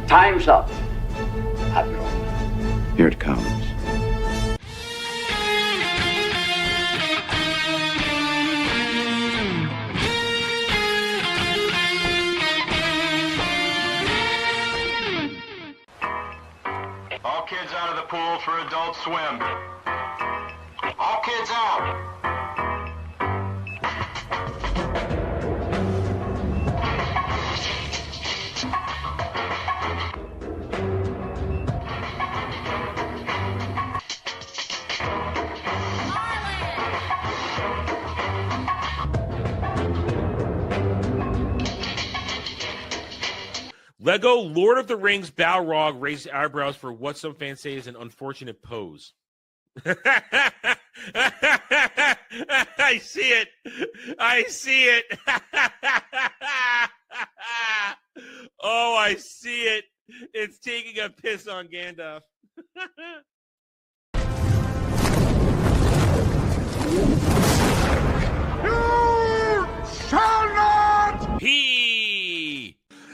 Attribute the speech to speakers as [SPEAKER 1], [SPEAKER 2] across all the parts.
[SPEAKER 1] Time's up, Admiral.
[SPEAKER 2] Here it comes.
[SPEAKER 3] All kids out of the pool for Adult Swim. All kids out.
[SPEAKER 4] Lego Lord of the Rings Balrog raised eyebrows for what some fans say is an unfortunate pose. I see it. I see it. Oh, I see it. It's taking a piss on Gandalf.
[SPEAKER 3] You shall not!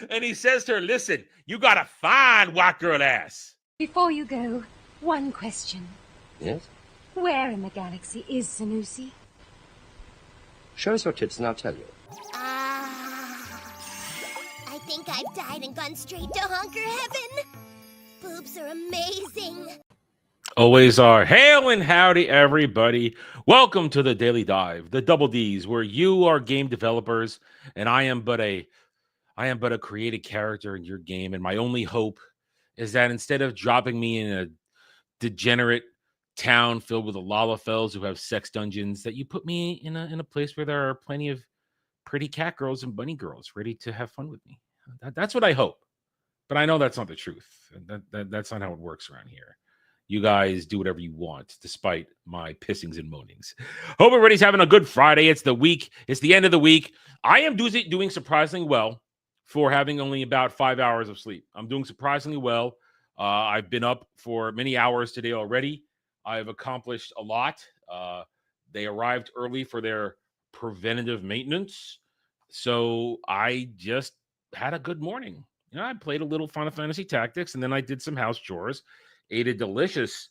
[SPEAKER 4] And he says to her, listen, you got a fine white girl ass.
[SPEAKER 5] Before you go, one question.
[SPEAKER 6] Yes?
[SPEAKER 5] Where in the galaxy is Sanusi?
[SPEAKER 6] Show us your tits and I'll tell you.
[SPEAKER 7] I think I've died and gone straight to honker heaven. Boobs are amazing.
[SPEAKER 4] Always are. Hail and howdy, everybody. Welcome to the Daily Dive, the Double D's, where you are game developers and I am but a created character in your game. And my only hope is that instead of dropping me in a degenerate town filled with Lalafells who have sex dungeons, that you put me in a place where there are plenty of pretty cat girls and bunny girls ready to have fun with me. That's what I hope. But I know that's not the truth. That's not how it works around here. You guys do whatever you want, despite my pissings and moanings. Hope everybody's having a good Friday. It's the week. It's the end of the week. I am doing surprisingly well for having only about 5 hours of sleep. I'm doing surprisingly well. I've been up for many hours today already. I've accomplished a lot. They arrived early for their preventative maintenance. So I just had a good morning. You know, I played a little Final Fantasy Tactics, and then I did some house chores, ate a delicious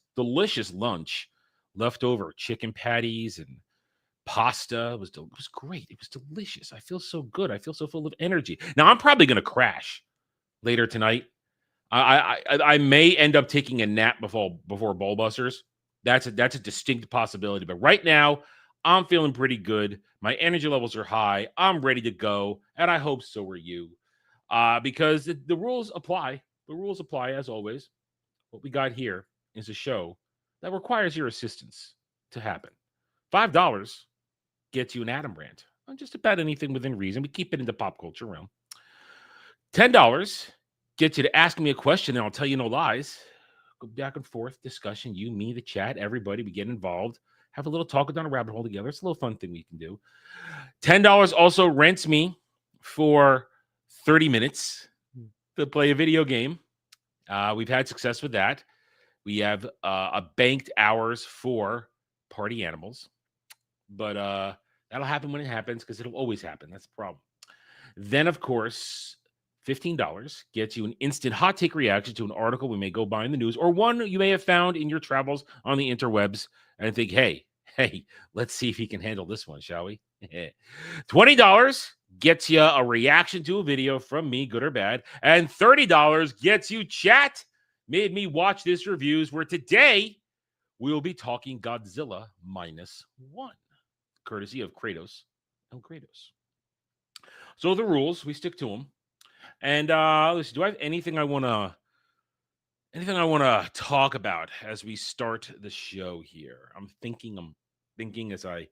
[SPEAKER 4] lunch, leftover chicken patties and pasta. It was great. It was delicious. I feel so good. I feel so full of energy. Now I'm probably going to crash later tonight. I may end up taking a nap before Ballbusters. That's a distinct possibility. But right now, I'm feeling pretty good. My energy levels are high. I'm ready to go, and I hope so are you. Because the rules apply. The rules apply as always. What we got here is a show that requires your assistance to happen. $5 gets you an Adam rant on just about anything within reason. We keep it in the pop culture realm. $10 gets you to ask me a question, and I'll tell you no lies. Go back and forth discussion. You, me, the chat, everybody. We get involved. Have a little talk down a rabbit hole together. It's a little fun thing we can do. $10 also rents me for 30 minutes to play a video game. We've had success with that. We have a banked hours for party animals. But that'll happen when it happens because it'll always happen. That's the problem. Then, of course, $15 gets you an instant hot take reaction to an article we may go by in the news or one you may have found in your travels on the interwebs and think, hey, let's see if he can handle this one, shall we? $20 gets you a reaction to a video from me, good or bad. And $30 gets you chat. Made me watch this reviews where today we'll be talking Godzilla -1, courtesy of Kratos and Kratos. So the rules, we stick to them. And listen, do I have anything I want to talk about as we start the show here? I'm thinking as I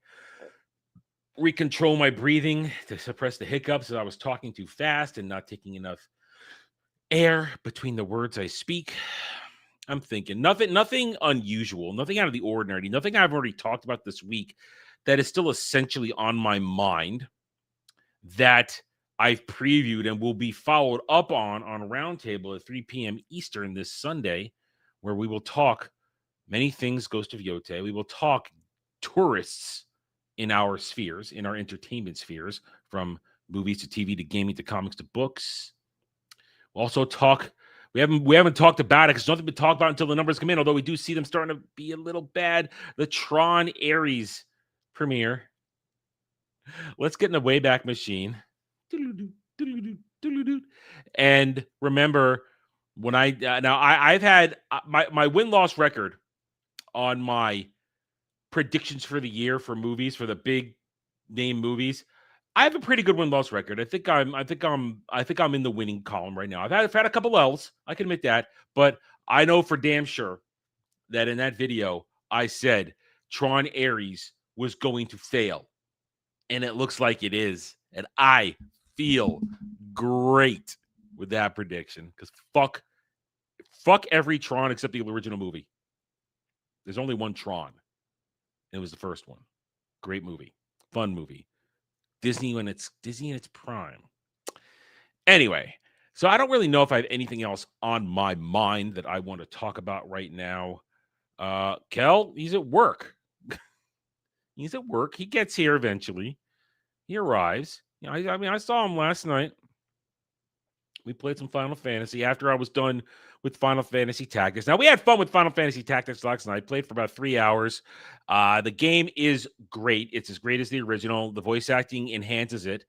[SPEAKER 4] recontrol my breathing to suppress the hiccups as I was talking too fast and not taking enough air between the words I speak. I'm thinking nothing unusual, nothing out of the ordinary, nothing I've already talked about this week that is still essentially on my mind that I've previewed and will be followed up on Roundtable at 3 p.m. Eastern this Sunday, where we will talk many things Ghost of Yote. We will talk tourists in our spheres, in our entertainment spheres, from movies to TV to gaming to comics to books. We'll also talk We haven't talked about it because nothing been talked about until the numbers come in. Although we do see them starting to be a little bad. The Tron Ares premiere. Let's get in the Wayback Machine. And remember, when I've had my win-loss record on my predictions for the year for movies, for the big name movies. I have a pretty good win-loss record. I think I'm in the winning column right now. I've had a couple L's, I can admit that, but I know for damn sure that in that video I said Tron Ares was going to fail. And it looks like it is. And I feel great with that prediction because fuck every Tron except the original movie. There's only one Tron. And it was the first one. Great movie. Fun movie. Disney in its prime. Anyway, so I don't really know if I have anything else on my mind that I want to talk about right now. Kel, he's at work. He's at work. He gets here eventually. He arrives. You know, I mean, I saw him last night. We played some Final Fantasy after I was done with Final Fantasy Tactics. Now, we had fun with Final Fantasy Tactics last night. Played for about 3 hours. The game is great. It's as great as the original. The voice acting enhances it.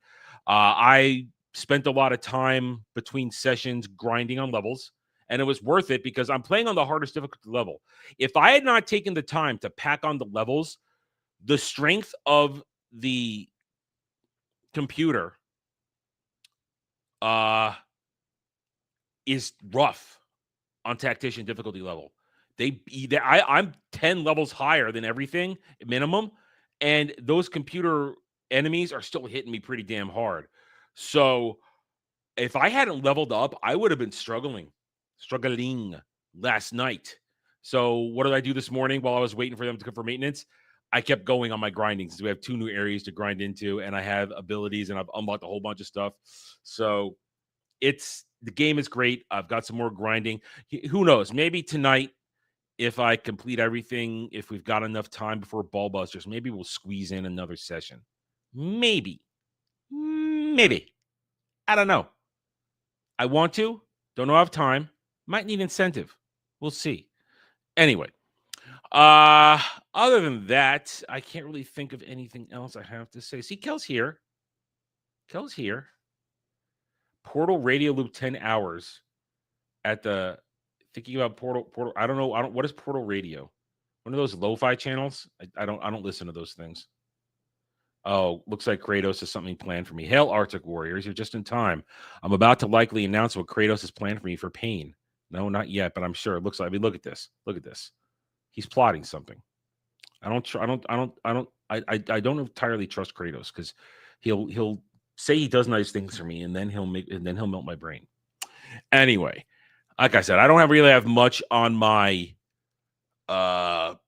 [SPEAKER 4] I spent a lot of time between sessions grinding on levels, and it was worth it because I'm playing on the hardest difficulty level. If I had not taken the time to pack on the levels, the strength of the computer is rough on tactician difficulty level. I'm 10 levels higher than everything minimum, and those computer enemies are still hitting me pretty damn hard. So if I hadn't leveled up, I would have been struggling last night. So what did I do this morning while I was waiting for them to come for maintenance? I kept going on my grinding since we have 2 new areas to grind into, and I have abilities, and I've unlocked a whole bunch of stuff. So the game is great. I've got some more grinding. Who knows? Maybe tonight, if I complete everything, if we've got enough time before Ball Busters, maybe we'll squeeze in another session. Maybe. I don't know. I want to. Don't know I have time. Might need incentive. We'll see. Anyway. Other than that, I can't really think of anything else I have to say. See, Kel's here. Portal Radio Loop 10 hours at the thinking about Portal. I don't know. What is Portal Radio? One of those lo-fi channels? I don't listen to those things. Oh, looks like Kratos has something planned for me. Hail, Arctic Warriors. You're just in time. I'm about to likely announce what Kratos has planned for me for Pain. No, not yet, but I'm sure. It looks like, I mean, look at this. He's plotting something. I don't entirely trust Kratos because he'll say he does nice things for me, and then he'll melt my brain. Anyway, like I said, I don't really have much on my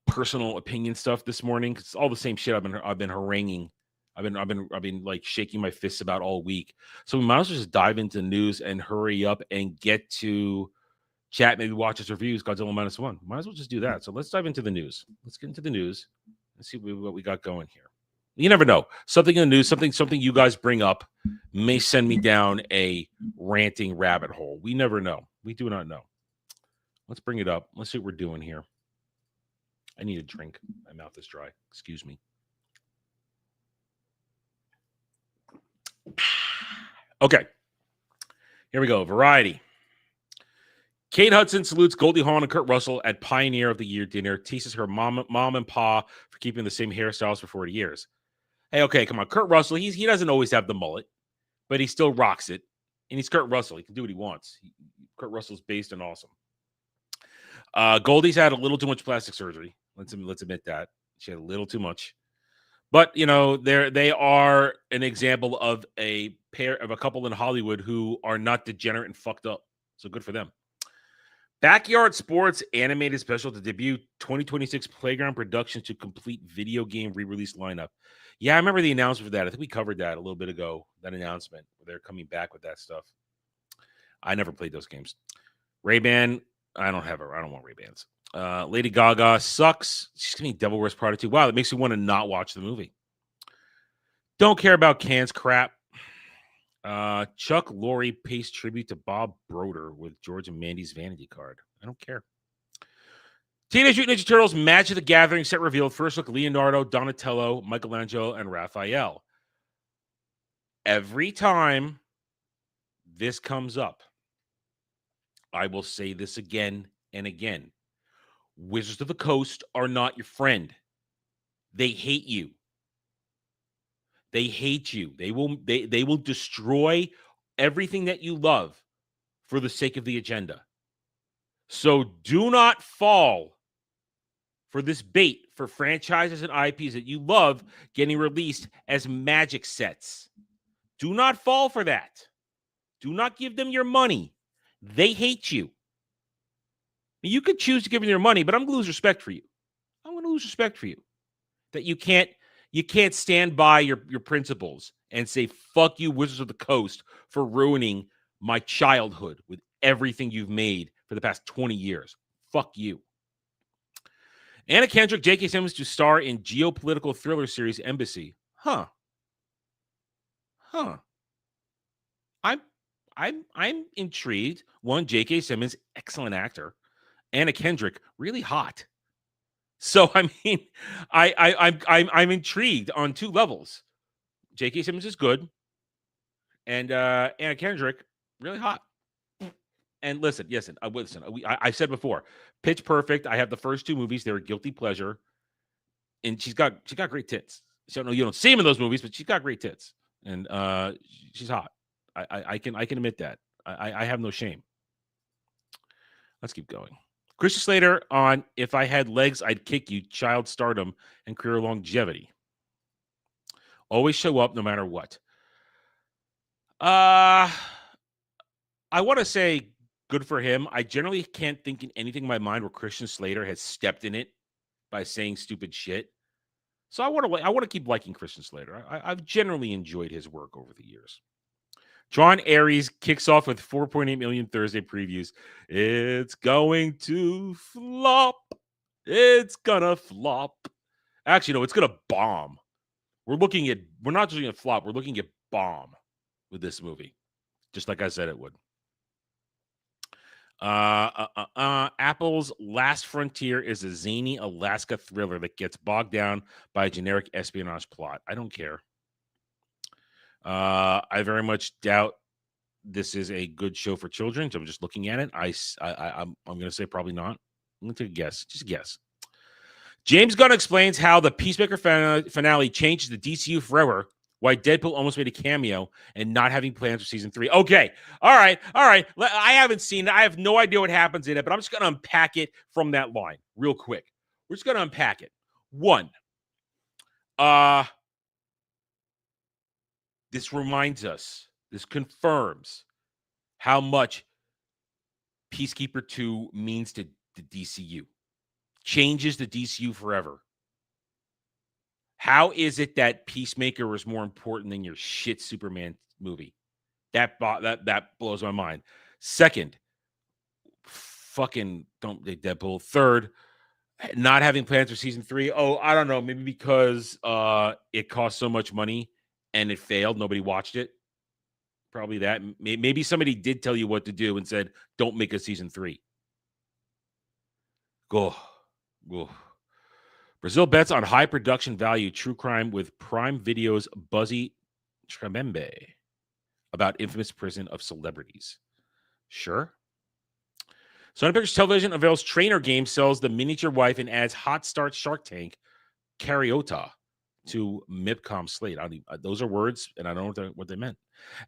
[SPEAKER 4] personal opinion stuff this morning. It's all the same shit I've been haranguing. I've been like shaking my fists about all week. So we might as well just dive into news and hurry up and get to chat, maybe watch his reviews, Godzilla -1. Might as well just do that. So let's dive into the news. Let's get into the news and see what we got going here. You never know. Something in the news, something you guys bring up may send me down a ranting rabbit hole. We never know. We do not know. Let's bring it up. Let's see what we're doing here. I need a drink. My mouth is dry. Excuse me. Okay. Here we go. Variety. Kate Hudson salutes Goldie Hawn and Kurt Russell at Pioneer of the Year dinner, teases her mom and pa for keeping the same hairstyles for 40 years. Hey, okay, come on. Kurt Russell, he doesn't always have the mullet, but he still rocks it. And he's Kurt Russell. He can do what he wants. Kurt Russell's based and awesome. Goldie's had a little too much plastic surgery. Let's admit that. She had a little too much. But, you know, they are an example of a couple in Hollywood who are not degenerate and fucked up. So good for them. Backyard Sports animated special to debut 2026 Playground Productions to complete video game re-release lineup. Yeah, I remember the announcement for that. I think we covered that a little bit ago, that announcement. Where they're coming back with that stuff. I never played those games. Ray-Ban, I don't want Ray-Bans. Lady Gaga sucks. She's giving me Devil Wears Prada 2. Wow, that makes me want to not watch the movie. Don't care about Cannes crap. Chuck Lorre pays tribute to Bob Broder with George and Mandy's vanity card. I don't care. Teenage Mutant Ninja Turtles Magic the Gathering set revealed. First look: Leonardo, Donatello, Michelangelo, and Raphael. Every time this comes up, I will say this again and again. Wizards of the Coast are not your friend. They hate you. They hate you. They will destroy everything that you love for the sake of the agenda. So do not fall for this bait for franchises and IPs that you love getting released as Magic sets. Do not fall for that. Do not give them your money. They hate you. You could choose to give them your money, but I'm going to lose respect for you. I'm going to lose respect for you. That you can't stand by your principles and say, fuck you, Wizards of the Coast, for ruining my childhood with everything you've made for the past 20 years. Fuck you. Anna Kendrick, J.K. Simmons to star in geopolitical thriller series Embassy. Huh. I'm intrigued. One, J.K. Simmons, excellent actor. Anna Kendrick, really hot. So I mean, I'm intrigued on two levels. J.K. Simmons is good, and Anna Kendrick, really hot. And listen, I said before, Pitch Perfect. I have the first two movies. They're a guilty pleasure, and she's got great tits. So no, you don't see them in those movies, but she's got great tits, and she's hot. I can admit that. I have no shame. Let's keep going. Christian Slater on If I Had Legs, I'd Kick You, child stardom, and career longevity. Always show up no matter what. I want to say good for him. I generally can't think in anything in my mind where Christian Slater has stepped in it by saying stupid shit. So I want to keep liking Christian Slater. I've generally enjoyed his work over the years. John Aries kicks off with 4.8 million Thursday previews. It's going to flop. It's gonna flop. Actually, no, it's gonna bomb. We're not just looking at flop, we're looking at bomb with this movie. Just like I said it would. Apple's Last Frontier is a zany Alaska thriller that gets bogged down by a generic espionage plot. I don't care. I very much doubt this is a good show for children. So I'm just looking at it. I'm going to say probably not. I'm going to take a guess. Just a guess. James Gunn explains how the Peacemaker finale changes the DCU forever. Why Deadpool almost made a cameo and not having plans for season 3. Okay. All right. I haven't seen it. I have no idea what happens in it, but I'm just going to unpack it from that line real quick. We're just going to unpack it. One. This reminds us, this confirms how much Peacekeeper 2 means to the DCU. Changes the DCU forever. How is it that Peacemaker was more important than your shit Superman movie? That blows my mind. Second, fucking don't they Deadpool. Third, not having plans for season 3. Oh, I don't know. Maybe because it cost so much money and it failed. Nobody watched it. Probably that. Maybe somebody did tell you what to do and said, don't make a season 3. Go. Brazil bets on high production value true crime with Prime Video's Buzzy Tremembe about infamous prison of celebrities. Sure. Sony Pictures Television unveils Trainer Games, sells the miniature wife, and adds Hot Start Shark Tank Cariota to MIPCOM slate. Those are words, and I don't know what they meant.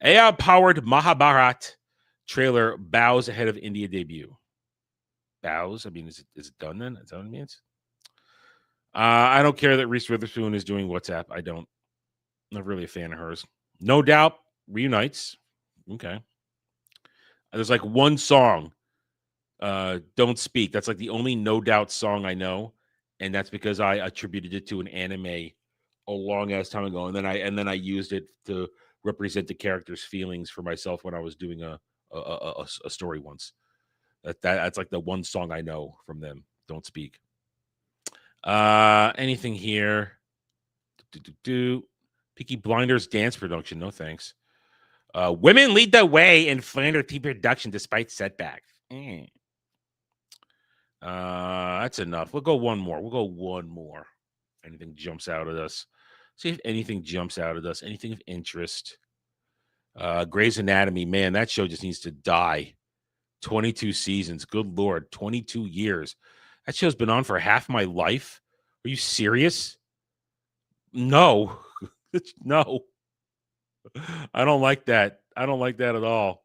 [SPEAKER 4] AI-powered Mahabharat trailer bows ahead of India debut. Bows? I mean, is it done then? Is that what it means? I don't care that Reese Witherspoon is doing WhatsApp. I don't. I'm not really a fan of hers. No Doubt reunites. Okay. There's like one song, Don't Speak. That's like the only No Doubt song I know. And that's because I attributed it to an anime a long ass time ago. And then I used it to represent the character's feelings for myself when I was doing a story once. That's like the one song I know from them. Don't Speak. Anything here? Peaky Blinders dance production. No thanks. Women lead the way in Flanders TV production despite setbacks. That's enough. We'll go one more. Anything jumps out at us. See if anything jumps out at us. Anything of interest. Grey's Anatomy, man, that show just needs to die. 22 seasons. Good Lord. 22 years. That show's been on for half my life. Are you serious? No. No. I don't like that. I don't like that at all.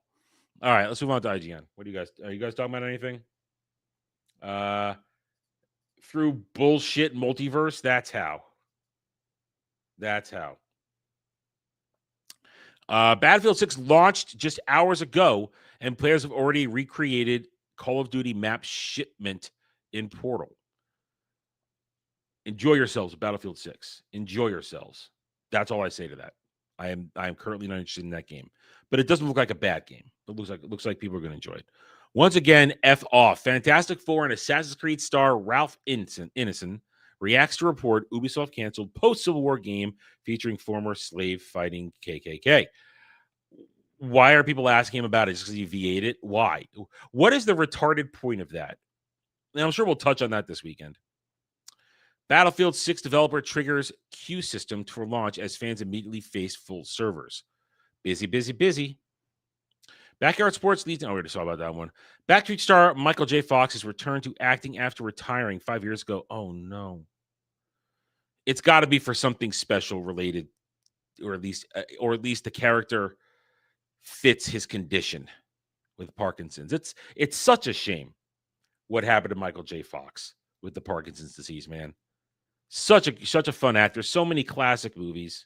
[SPEAKER 4] All right, let's move on to IGN. Are you guys talking about anything? Through bullshit multiverse, that's how. Battlefield 6 launched just hours ago, and players have already recreated Call of Duty map shipment in Portal. Enjoy yourselves, Battlefield 6. Enjoy yourselves. That's all I say to that. I am currently not interested in that game, but it doesn't look like a bad game. It looks like people are going to enjoy it. Once again, F off. Fantastic Four and Assassin's Creed star Ralph Ineson reacts to report Ubisoft canceled post-Civil War game featuring former slave-fighting KKK. Why are people asking him about it? Just because he VA'd it? Why? What is the retarded point of that? And I'm sure we'll touch on that this weekend. Battlefield 6 developer triggers queue system for launch as fans immediately face full servers. Busy. Backyard Sports leads. Oh, we already saw about that one. Backstreet star Michael J. Fox has returned to acting after retiring 5 years ago. Oh no! It's got to be for something special related, or at least the character fits his condition with Parkinson's. It's such a shame what happened to Michael J. Fox with the Parkinson's disease, man. Such a fun actor. So many classic movies.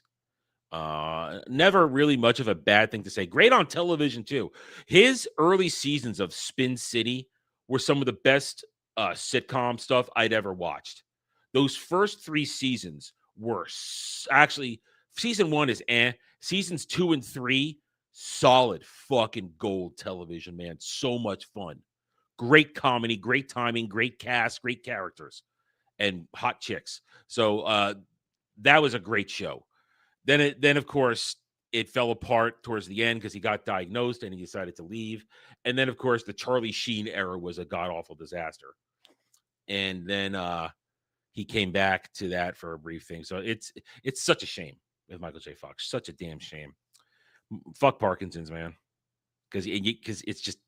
[SPEAKER 4] Never really much of a bad thing to say. Great on television too. His early seasons of Spin City were some of the best sitcom stuff I'd ever watched. Those first 3 seasons were actually, season 1 is seasons 2 and 3 solid fucking gold television, man. So much fun. Great comedy, great timing, great cast, great characters, and hot chicks. So that was a great show. Then of course, it fell apart towards the end because he got diagnosed and he decided to leave. And then, of course, the Charlie Sheen era was a god-awful disaster. And then he came back to that for a brief thing. So it's such a shame with Michael J. Fox. Such a damn shame. Fuck Parkinson's, man. Because it's just,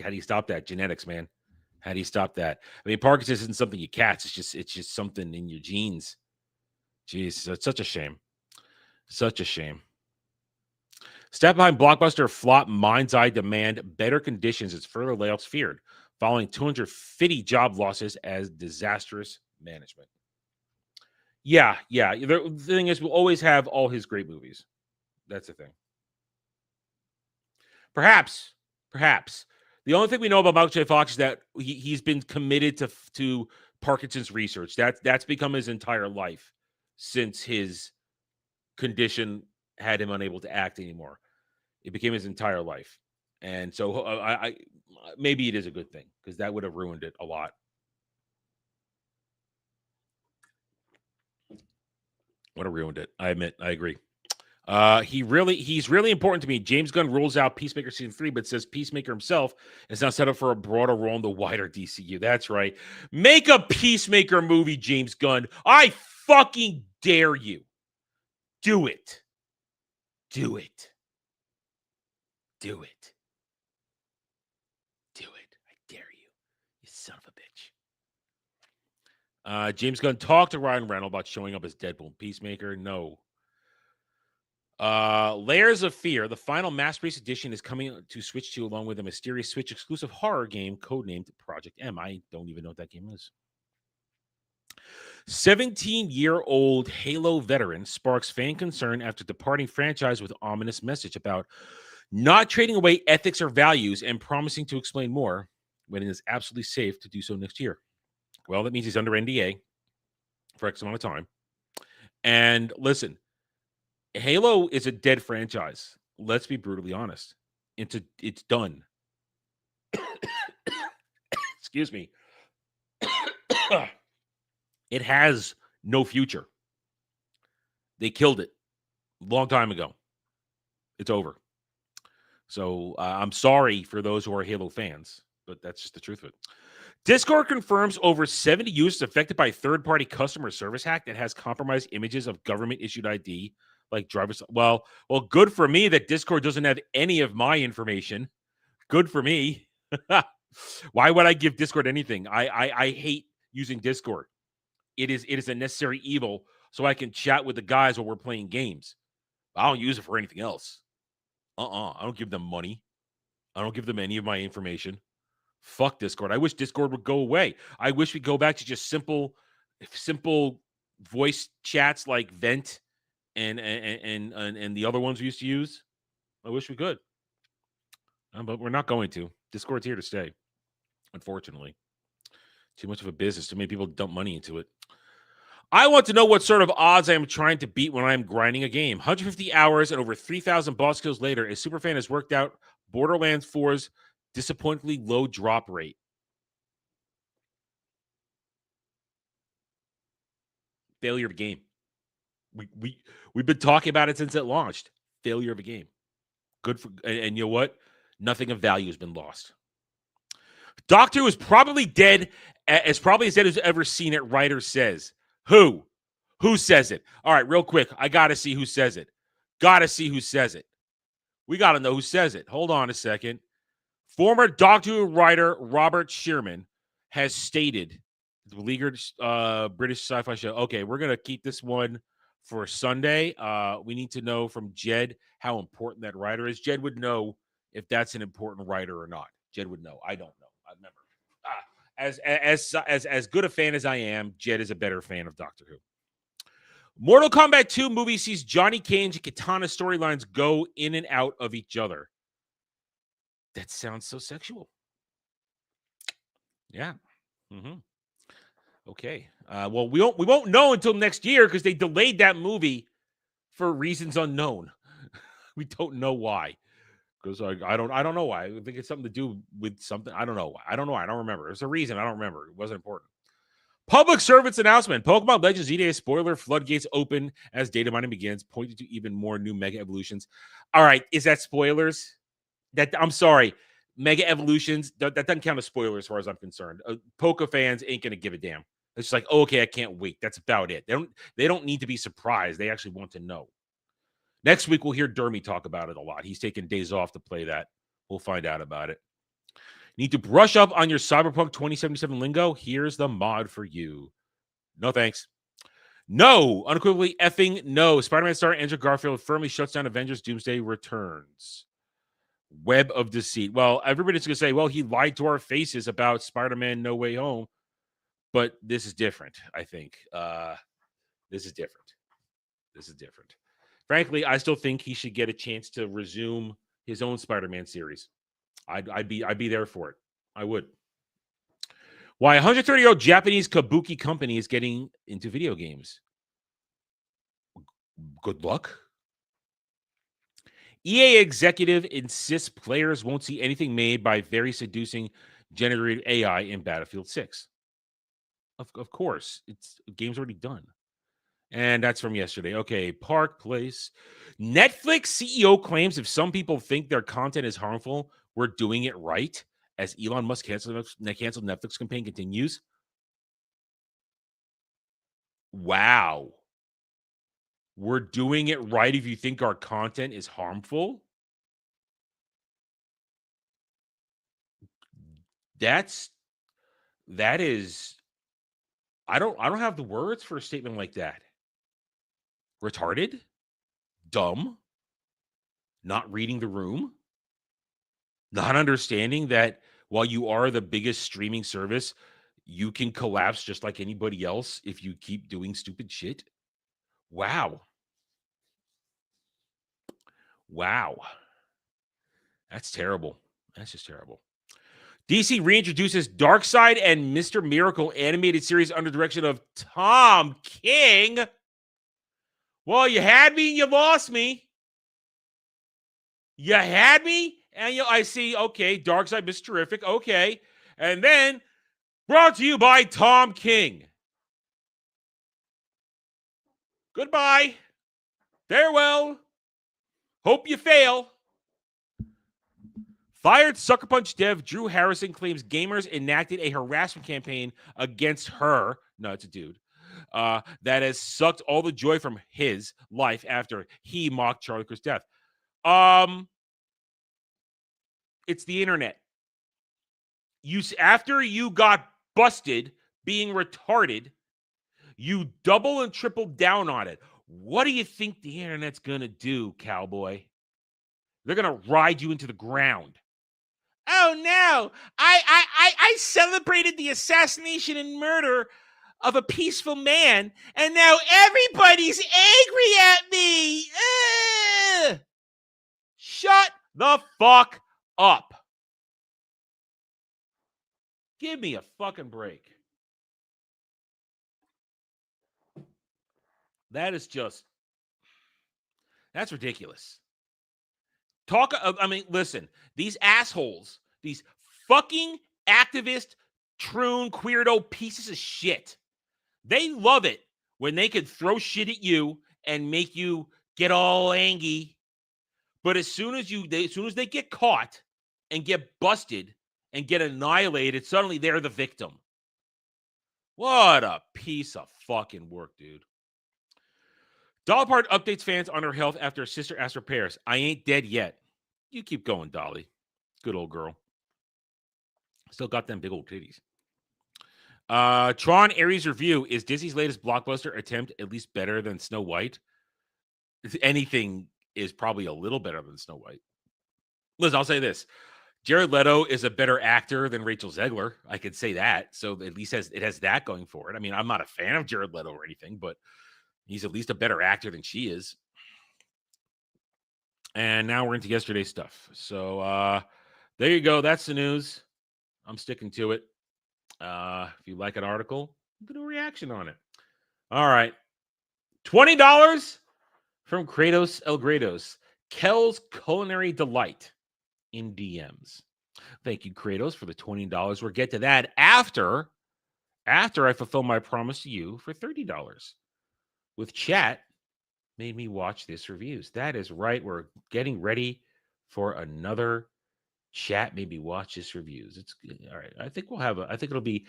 [SPEAKER 4] how do you stop that? Genetics, man. How do you stop that? I mean, Parkinson's isn't something you catch. It's just something in your genes. Jeez, so it's such a shame. Such a shame. Step behind blockbuster flop Mind's Eye demand better conditions as further layoffs feared, following 250 job losses as disastrous management. Yeah. The thing is, we'll always have all his great movies. That's the thing. Perhaps. The only thing we know about Michael J. Fox is that he's been committed to Parkinson's research. That's become his entire life since his condition had him unable to act anymore. It became his entire life. And so I maybe it is a good thing because that would have ruined it a lot. Would have ruined it. I admit. I agree. He's really important to me. James Gunn rules out Peacemaker season 3, but says Peacemaker himself is now set up for a broader role in the wider DCU. That's right. Make a Peacemaker movie, James Gunn. I fucking dare you. Do it. Do it. Do it. Do it. I dare you. You son of a bitch. James Gunn talked to Ryan Reynolds about showing up as Deadpool and Peacemaker. No. Layers of Fear, the final mass-produced edition, is coming to Switch 2 along with a mysterious Switch exclusive horror game codenamed Project M. I don't even know what that game is. 17-year-old Halo veteran sparks fan concern after departing franchise with ominous message about not trading away ethics or values and promising to explain more when it is absolutely safe to do so next year. Well, that means he's under NDA for X amount of time. And listen, Halo is a dead franchise. Let's be brutally honest. It's done. Excuse me. It has no future. They killed it a long time ago. It's over. So I'm sorry for those who are Halo fans, but that's just the truth of it. Discord confirms over 70 users affected by third-party customer service hack that has compromised images of government-issued ID, like driver's. Well, good for me that Discord doesn't have any of my information. Good for me. Why would I give Discord anything? I hate using Discord. It is a necessary evil so I can chat with the guys while we're playing games. I don't use it for anything else. I don't give them money. I don't give them any of my information. Fuck Discord. I wish Discord would go away. I wish we'd go back to just simple voice chats like Vent and the other ones we used to use. I wish we could. But we're not going to. Discord's here to stay. Unfortunately. Too much of a business. Too many people dump money into it. I want to know what sort of odds I am trying to beat when I am grinding a game. 150 hours and over 3,000 boss kills later, a superfan has worked out Borderlands 4's disappointingly low drop rate. Failure of a game. We've been talking about it since it launched. Failure of a game. Good for, and you know what? Nothing of value has been lost. Doctor Who is probably dead, as probably as dead as ever seen it, writer says. Who? Who says it? All right, real quick. I got to see who says it. Got to see who says it. We got to know who says it. Hold on a second. Former Doctor Who writer Robert Shearman has stated, the beleaguered British sci-fi show, okay, we're going to keep this one for Sunday. We need to know from Jed how important that writer is. Jed would know if that's an important writer or not. Jed would know. I don't know. I remember. As good a fan as I am, Jed is a better fan of Doctor Who. Mortal Kombat 2 movie sees Johnny Cage and Katana storylines go in and out of each other. That sounds so sexual. Yeah. Mm-hmm. Okay. Well, we won't know until next year because they delayed that movie for reasons unknown. We don't know why. Because I don't know why. I think it's something to do with something. I don't know why. I don't remember. There's a reason. I don't remember. It wasn't important. Public servants announcement. Pokemon Legends EDA spoiler floodgates open as data mining begins, pointing to even more new Mega Evolutions. All right. Is that spoilers? I'm sorry. Mega Evolutions, that doesn't count as spoilers as far as I'm concerned. Poke fans ain't going to give a damn. It's just like, oh, okay, I can't wait. That's about it. They don't need to be surprised. They actually want to know. Next week, we'll hear Dermy talk about it a lot. He's taking days off to play that. We'll find out about it. Need to brush up on your Cyberpunk 2077 lingo? Here's the mod for you. No thanks. No. Unequivocally effing no. Spider-Man star Andrew Garfield firmly shuts down Avengers Doomsday Returns. Web of deceit. Well, everybody's going to say, well, he lied to our faces about Spider-Man No Way Home. But this is different, I think. This is different. Frankly, I still think he should get a chance to resume his own Spider-Man series. I'd be there for it. I would. Why a 130-year-old Japanese kabuki company is getting into video games. Good luck. EA executive insists players won't see anything made by very seducing generated AI in Battlefield 6. Of course, game's already done. And that's from yesterday. Okay, Park Place. Netflix CEO claims if some people think their content is harmful, we're doing it right. As Elon Musk canceled Netflix campaign continues. Wow. We're doing it right if you think our content is harmful? That is I don't have the words for a statement like that. Retarded? Dumb? Not reading the room? Not understanding that while you are the biggest streaming service, you can collapse just like anybody else if you keep doing stupid shit? Wow. That's terrible. That's just terrible. DC reintroduces Darkseid and Mr. Miracle animated series under direction of Tom King. Well, you had me and you lost me. You had me and I see, okay, Darkseid, Mr. Terrific, okay. And then brought to you by Tom King. Goodbye. Farewell. Hope you fail. Fired Sucker Punch dev Drew Harrison claims gamers enacted a harassment campaign against her. No, it's a dude. That has sucked all the joy from his life after he mocked Charlie Kirk's death. It's the internet. After you got busted being retarded, you double and triple down on it. What do you think the internet's gonna do, cowboy? They're gonna ride you into the ground. Oh no! I celebrated the assassination and murder of a peaceful man, and now everybody's angry at me. Ugh! Shut the fuck up. Give me a fucking break. That's ridiculous. Listen, these assholes, these fucking activist, troon, queerdo pieces of shit, they love it when they can throw shit at you and make you get all angry. But as soon as they get caught and get busted and get annihilated, suddenly they're the victim. What a piece of fucking work, dude. Dolly Parton updates fans on her health after her sister asked for prayers. I ain't dead yet. You keep going, Dolly. Good old girl. Still got them big old titties. Tron Ares review. Is Disney's latest blockbuster attempt at least better than Snow White? Anything is probably a little better than Snow White. Liz, I'll say this. Jared Leto is a better actor than Rachel Zegler. I could say that. So at least it has that going for it. I mean, I'm not a fan of Jared Leto or anything, but he's at least a better actor than she is. And now we're into yesterday's stuff. So there you go. That's the news. I'm sticking to it. If you like an article, do a reaction on it. All right. $20 from Kratos El Grados. Kel's Culinary Delight in DMs. Thank you, Kratos, for the $20. We'll get to that after I fulfill my promise to you for $30. With chat made me watch this reviews. That is right. We're getting ready for another chat made me watch this reviews. It's all right. I think it'll be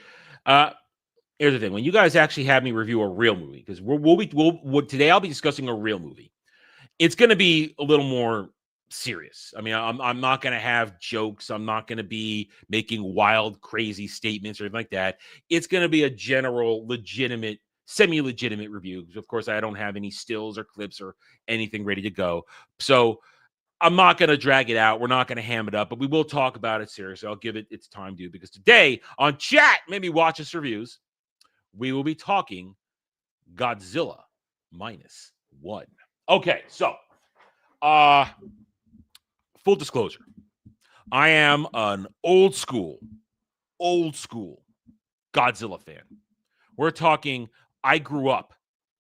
[SPEAKER 4] here's the thing. When you guys actually have me review a real movie, because today I'll be discussing a real movie. It's going to be a little more serious. I mean, I'm not going to have jokes. I'm not going to be making wild, crazy statements or anything like that. It's going to be a general, legitimate, semi-legitimate review. Of course, I don't have any stills or clips or anything ready to go. So I'm not going to drag it out. We're not going to ham it up, but we will talk about it seriously. I'll give it its time due, because today on chat, maybe watch us reviews, we will be talking Godzilla -1. Okay, so full disclosure. I am an old school Godzilla fan. We're talking, I grew up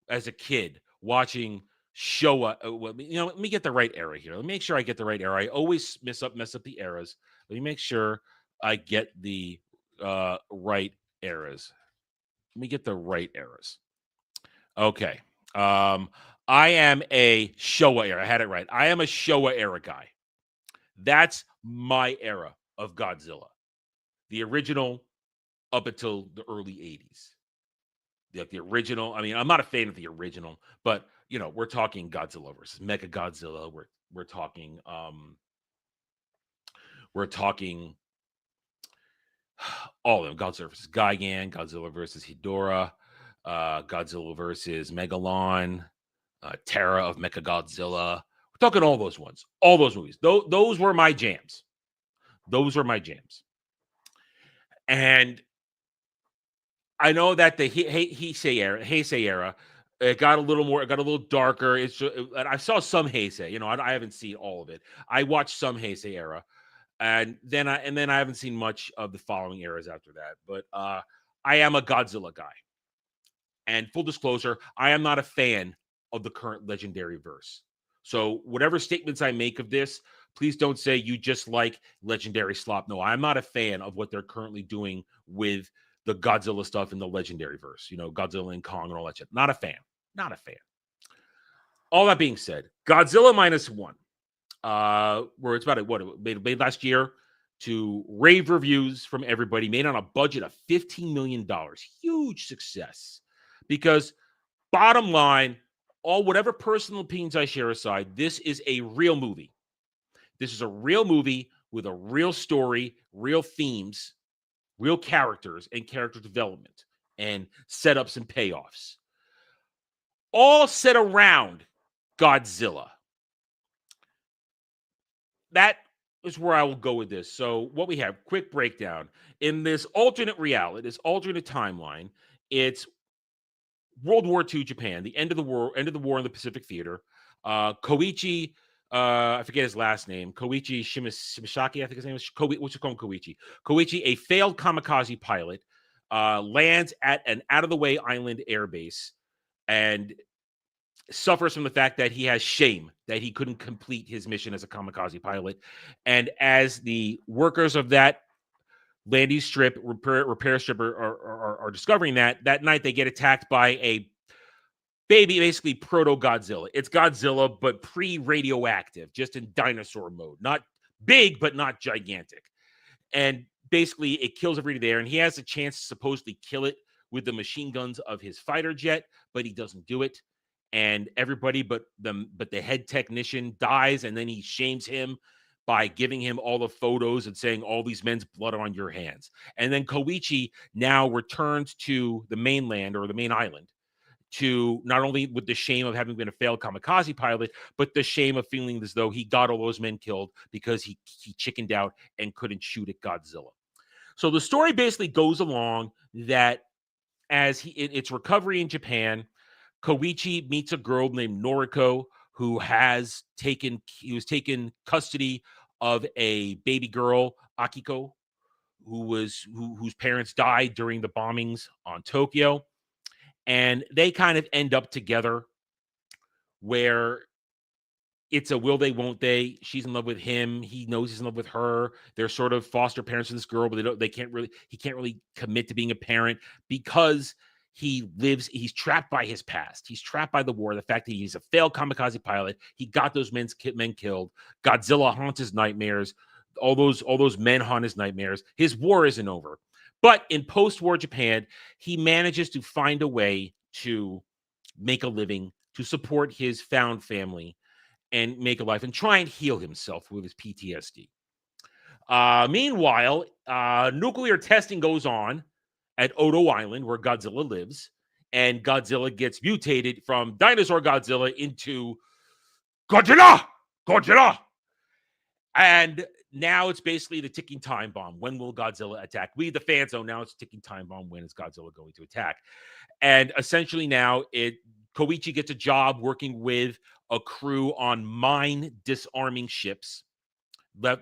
[SPEAKER 4] as a kid watching Showa. Let me get the right era here. Let me make sure I get the right era. I always mess up the eras. Let me make sure I get the right eras. Let me get the right eras. Okay. I am a Showa era. I had it right. I am a Showa era guy. That's my era of Godzilla. The original up until the early 80s. Like the original. I mean, I'm not a fan of the original, but we're talking Godzilla versus Mecha Godzilla. We're talking all of them. Godzilla versus Gigan, Godzilla versus Hedorah, Godzilla versus Megalon, Terra of Mecha Godzilla. We're talking all those ones, all those movies. Those were my jams. And I know that the Heisei era, it got a little darker. I saw some Heisei. I haven't seen all of it. I watched some Heisei era, and then I haven't seen much of the following eras after that. But I am a Godzilla guy. And full disclosure, I am not a fan of the current Legendary verse. So whatever statements I make of this, please don't say you just like Legendary slop. No, I'm not a fan of what they're currently doing with the Godzilla stuff in the Legendary verse. Godzilla and Kong and all that shit. Not a fan. All that being said, Godzilla -1. where it's about it made last year to rave reviews from everybody, made on a budget of $15 million. Huge success. Because bottom line, whatever personal opinions I share aside, this is a real movie. This is a real movie with a real story, real themes, real characters, and character development, and setups and payoffs. All set around Godzilla. That is where I will go with this. So what we have, quick breakdown. In this alternate reality, this alternate timeline, it's World War II Japan, the end of the war in the Pacific Theater. Koichi, I forget his last name, Koichi Shimashaki, I think his name is. What's it called? Koichi. Koichi, a failed kamikaze pilot, lands at an out-of-the-way island airbase and suffers from the fact that he has shame that he couldn't complete his mission as a kamikaze pilot. And as the workers of that landing strip, repair strip are discovering that night, they get attacked by a basically proto-Godzilla. It's Godzilla, but pre-radioactive, just in dinosaur mode. Not big, but not gigantic. And basically, it kills everybody there, and he has a chance to supposedly kill it with the machine guns of his fighter jet, but he doesn't do it. And everybody but the head technician dies, and then he shames him by giving him all the photos and saying all these men's blood are on your hands. And then Koichi now returns to the mainland, or the main island, to not only with the shame of having been a failed kamikaze pilot, but the shame of feeling as though he got all those men killed because he chickened out and couldn't shoot at Godzilla. So the story basically goes along that as it's recovery in Japan, Koichi meets a girl named Noriko who was taken custody of a baby girl, Akiko, whose parents died during the bombings on Tokyo. And they kind of end up together where it's a will they, won't they. She's in love with him. He knows he's in love with her. They're sort of foster parents of this girl, but he can't really commit to being a parent because he's trapped by his past. He's trapped by the war, the fact that he's a failed kamikaze pilot. He got those men killed. Godzilla haunts his nightmares. All those men haunt his nightmares. His war isn't over. But in post-war Japan, he manages to find a way to make a living, to support his found family, and make a life, and try and heal himself with his PTSD. Meanwhile, nuclear testing goes on at Odo Island, where Godzilla lives, and Godzilla gets mutated from dinosaur Godzilla into Godzilla! And now it's basically the ticking time bomb. When will Godzilla attack? We, the fans, know now it's a ticking time bomb. When is Godzilla going to attack? And essentially now Koichi gets a job working with a crew on mine disarming ships,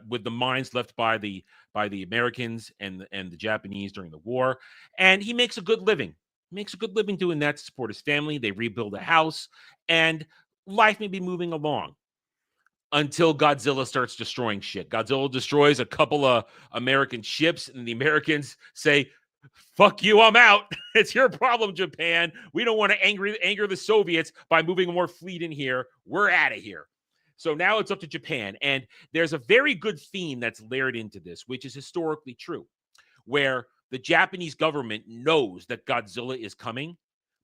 [SPEAKER 4] with the mines left by the Americans and the Japanese during the war. And he makes a good living. Doing that to support his family. They rebuild a house, and life may be moving along until Godzilla starts destroying shit. Godzilla destroys a couple of American ships, and the Americans say, fuck you, I'm out. It's your problem, Japan. We don't want to anger the Soviets by moving more fleet in here. We're out of here. So now it's up to Japan. And there's a very good theme that's layered into this, which is historically true, where the Japanese government knows that Godzilla is coming,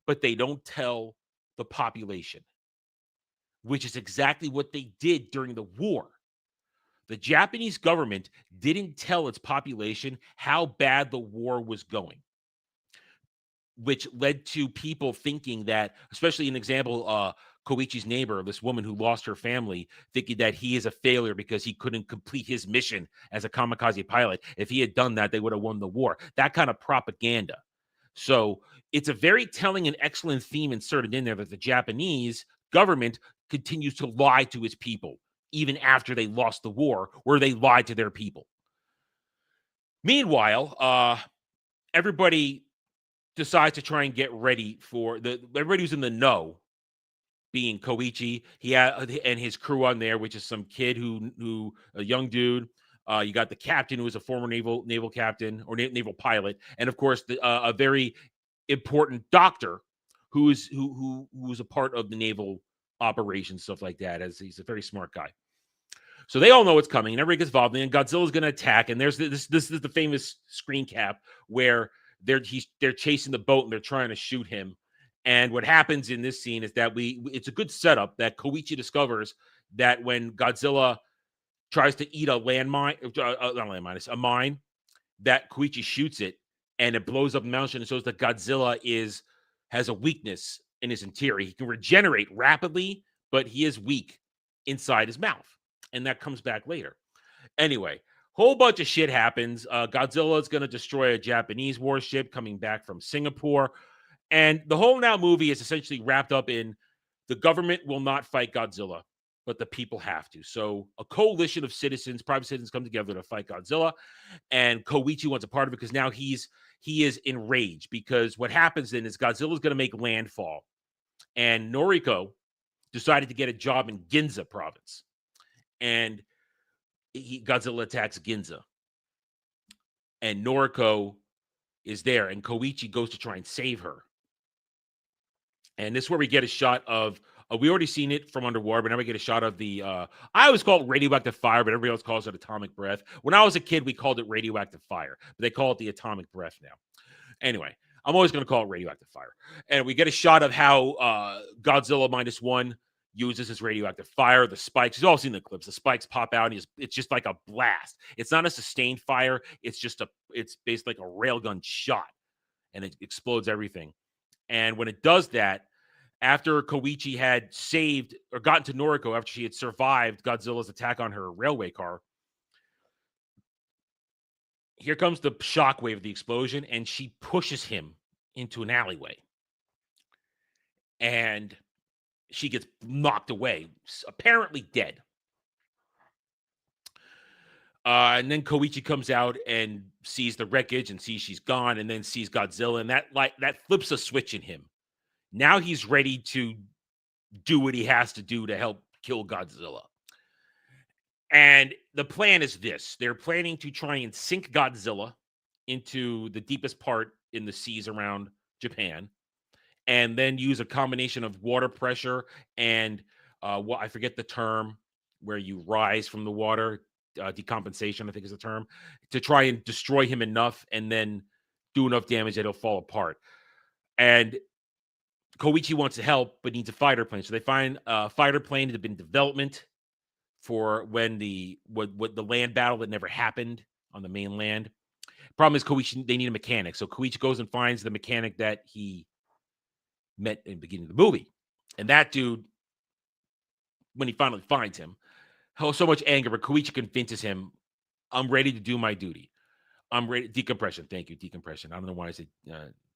[SPEAKER 4] but they don't tell the population, which is exactly what they did during the war. The Japanese government didn't tell its population how bad the war was going, which led to people thinking that, especially an example, Koichi's neighbor, this woman who lost her family, thinking that he is a failure because he couldn't complete his mission as a kamikaze pilot. If he had done that, they would have won the war. That kind of propaganda. So it's a very telling and excellent theme inserted in there that the Japanese government continues to lie to its people, even after they lost the war, where they lied to their people. Meanwhile, everybody decides to try and get ready for everybody who's in the know, being Koichi, and his crew on there, which is some kid who a young dude. You got the captain, who is a former naval captain or naval pilot, and of course a very important doctor who's a part of the naval operations, stuff like that, as he's a very smart guy. So they all know what's coming, and everybody gets involved, and Godzilla's going to attack. And there's this is the famous screen cap where they're chasing the boat and they're trying to shoot him. And what happens in this scene is that it's a good setup that Koichi discovers that when Godzilla tries to eat a landmine, not a landmine, it's a mine, that Koichi shoots it and it blows up the mountain. And shows that Godzilla has a weakness in his interior. He can regenerate rapidly, but he is weak inside his mouth. And that comes back later. Anyway, whole bunch of shit happens. Godzilla is going to destroy a Japanese warship coming back from Singapore. And the whole now movie is essentially wrapped up in the government will not fight Godzilla, but the people have to. So a coalition of citizens, private citizens, come together to fight Godzilla. And Koichi wants a part of it because now he is enraged, because what happens then is Godzilla is going to make landfall. And Noriko decided to get a job in Ginza province. And Godzilla attacks Ginza. And Noriko is there, and Koichi goes to try and save her. And this is where we get a shot of, we already seen it from underwater, but now we get a shot of the, I always call it radioactive fire, but everybody else calls it atomic breath. When I was a kid, we called it radioactive fire, but they call it the atomic breath now. Anyway, I'm always going to call it radioactive fire. And we get a shot of how Godzilla -1 uses his radioactive fire, the spikes. You've all seen the clips. The spikes pop out, and it's just like a blast. It's not a sustained fire. It's basically like a railgun shot, and it explodes everything. And when it does that, after Koichi had saved or gotten to Noriko after she had survived Godzilla's attack on her railway car, here comes the shockwave of the explosion, and she pushes him into an alleyway. And she gets knocked away, apparently dead. And then Koichi comes out and sees the wreckage and sees she's gone, and then sees Godzilla, and that flips a switch in him. Now he's ready to do what he has to do to help kill Godzilla. And the plan is this. They're planning to try and sink Godzilla into the deepest part in the seas around Japan, and then use a combination of water pressure and I forget the term where you rise from the water, decompensation, I think is the term, to try and destroy him enough and then do enough damage that he'll fall apart. And Koichi wants to help, but needs a fighter plane. So they find a fighter plane that had been in development for when the land battle that never happened on the mainland. Problem is, Koichi, they need a mechanic. So Koichi goes and finds the mechanic that he met in the beginning of the movie. And that dude, when he finally finds him, so much anger, but Koichi convinces him, I'm ready to do my duty. I'm ready. Decompression. Thank you. Decompression. I don't know why I said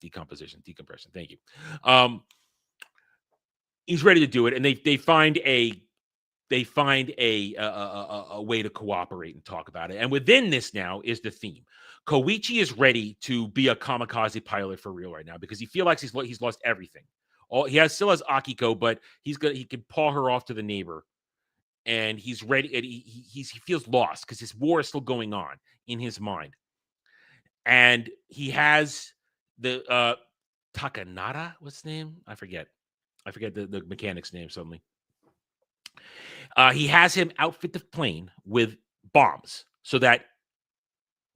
[SPEAKER 4] decomposition. Decompression. Thank you. He's ready to do it. And they find a way to cooperate and talk about it. And within this now is the theme. Koichi is ready to be a kamikaze pilot for real right now because he feels like he's lost everything. Still has Akiko, but he can paw her off to the neighbor, and he's ready. And he feels lost because his war is still going on in his mind, and he has the Takanada. What's his name? I forget the mechanic's name suddenly. He has him outfit the plane with bombs so that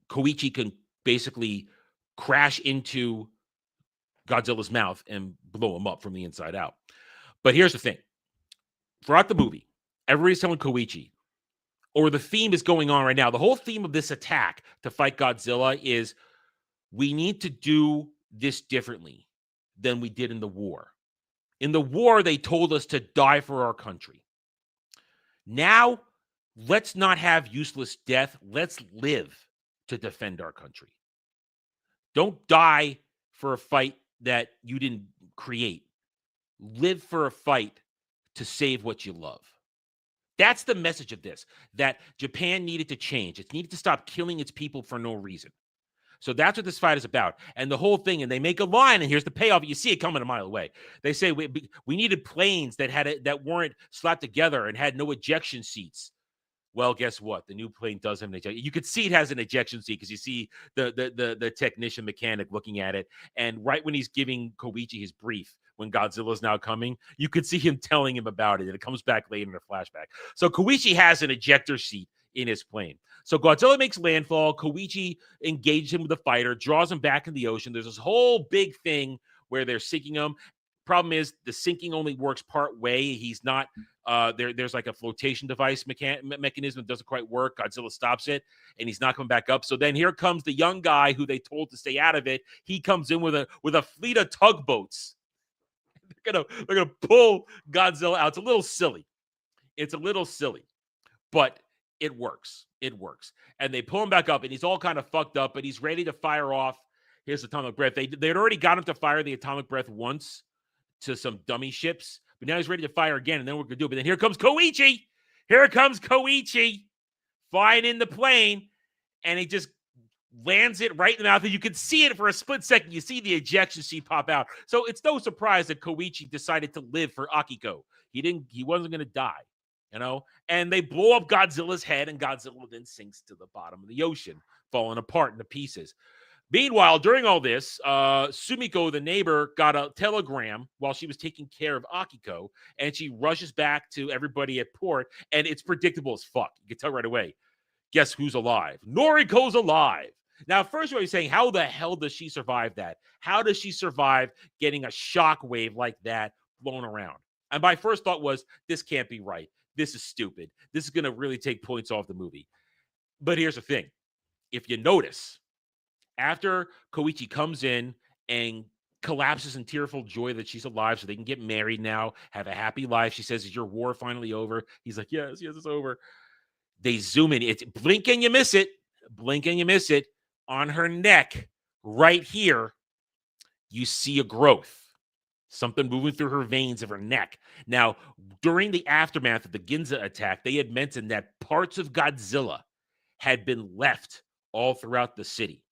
[SPEAKER 4] Koichi can basically crash into Godzilla's mouth and blow him up from the inside out. But here's the thing. Throughout the movie, everybody's telling Koichi, or the theme is going on right now. The whole theme of this attack to fight Godzilla is we need to do this differently than we did in the war. In the war, they told us to die for our country. Now, let's not have useless death. Let's live to defend our country. Don't die for a fight that you didn't create. Live for a fight to save what you love. That's the message of this, that Japan needed to change. It needed to stop killing its people for no reason. So that's what this fight is about. And the whole thing, and they make a line, and here's the payoff. You see it coming a mile away. They say we needed planes that weren't slapped together and had no ejection seats. Well, guess what? The new plane does have an ejection. You could see it has an ejection seat because you see the technician mechanic looking at it. And right when he's giving Koichi his brief, when Godzilla's now coming. You could see him telling him about it, and it comes back later in a flashback. So Koichi has an ejector seat in his plane. So Godzilla makes landfall. Koichi engages him with a fighter, draws him back in the ocean. There's this whole big thing where they're sinking him. Problem is, the sinking only works part way. He's not there's like a flotation device mechanism that doesn't quite work. Godzilla stops it, and he's not coming back up. So then here comes the young guy who they told to stay out of it. He comes in with a fleet of tugboats. They're gonna pull Godzilla out. It's a little silly, but it works. And they pull him back up, and he's all kind of fucked up, but he's ready to fire off his atomic breath. They'd already got him to fire the atomic breath once to some dummy ships, but now he's ready to fire again, and then we're going to do it. But then here comes Koichi. Flying in the plane, and he just lands it right in the mouth, and you can see it for a split second. You see the ejection seat pop out. So it's no surprise that Koichi decided to live for Akiko. He wasn't going to die, and they blow up Godzilla's head, and Godzilla then sinks to the bottom of the ocean, falling apart into pieces. Meanwhile, during all this, Sumiko, the neighbor, got a telegram while she was taking care of Akiko, and she rushes back to everybody at port, and it's predictable as fuck. You can tell right away. Guess who's alive? Noriko's alive. Now, first of all, you're saying, how the hell does she survive that? How does she survive getting a shockwave like that blown around? And my first thought was, this can't be right. This is stupid. This is going to really take points off the movie. But here's the thing. If you notice, after Koichi comes in and collapses in tearful joy that she's alive so they can get married now, have a happy life. She says, is your war finally over? He's like, yes, it's over. They zoom in. It's blink and you miss it. On her neck, right here, you see a growth. Something moving through her veins of her neck. Now, during the aftermath of the Ginza attack, they had mentioned that parts of Godzilla had been left all throughout the city.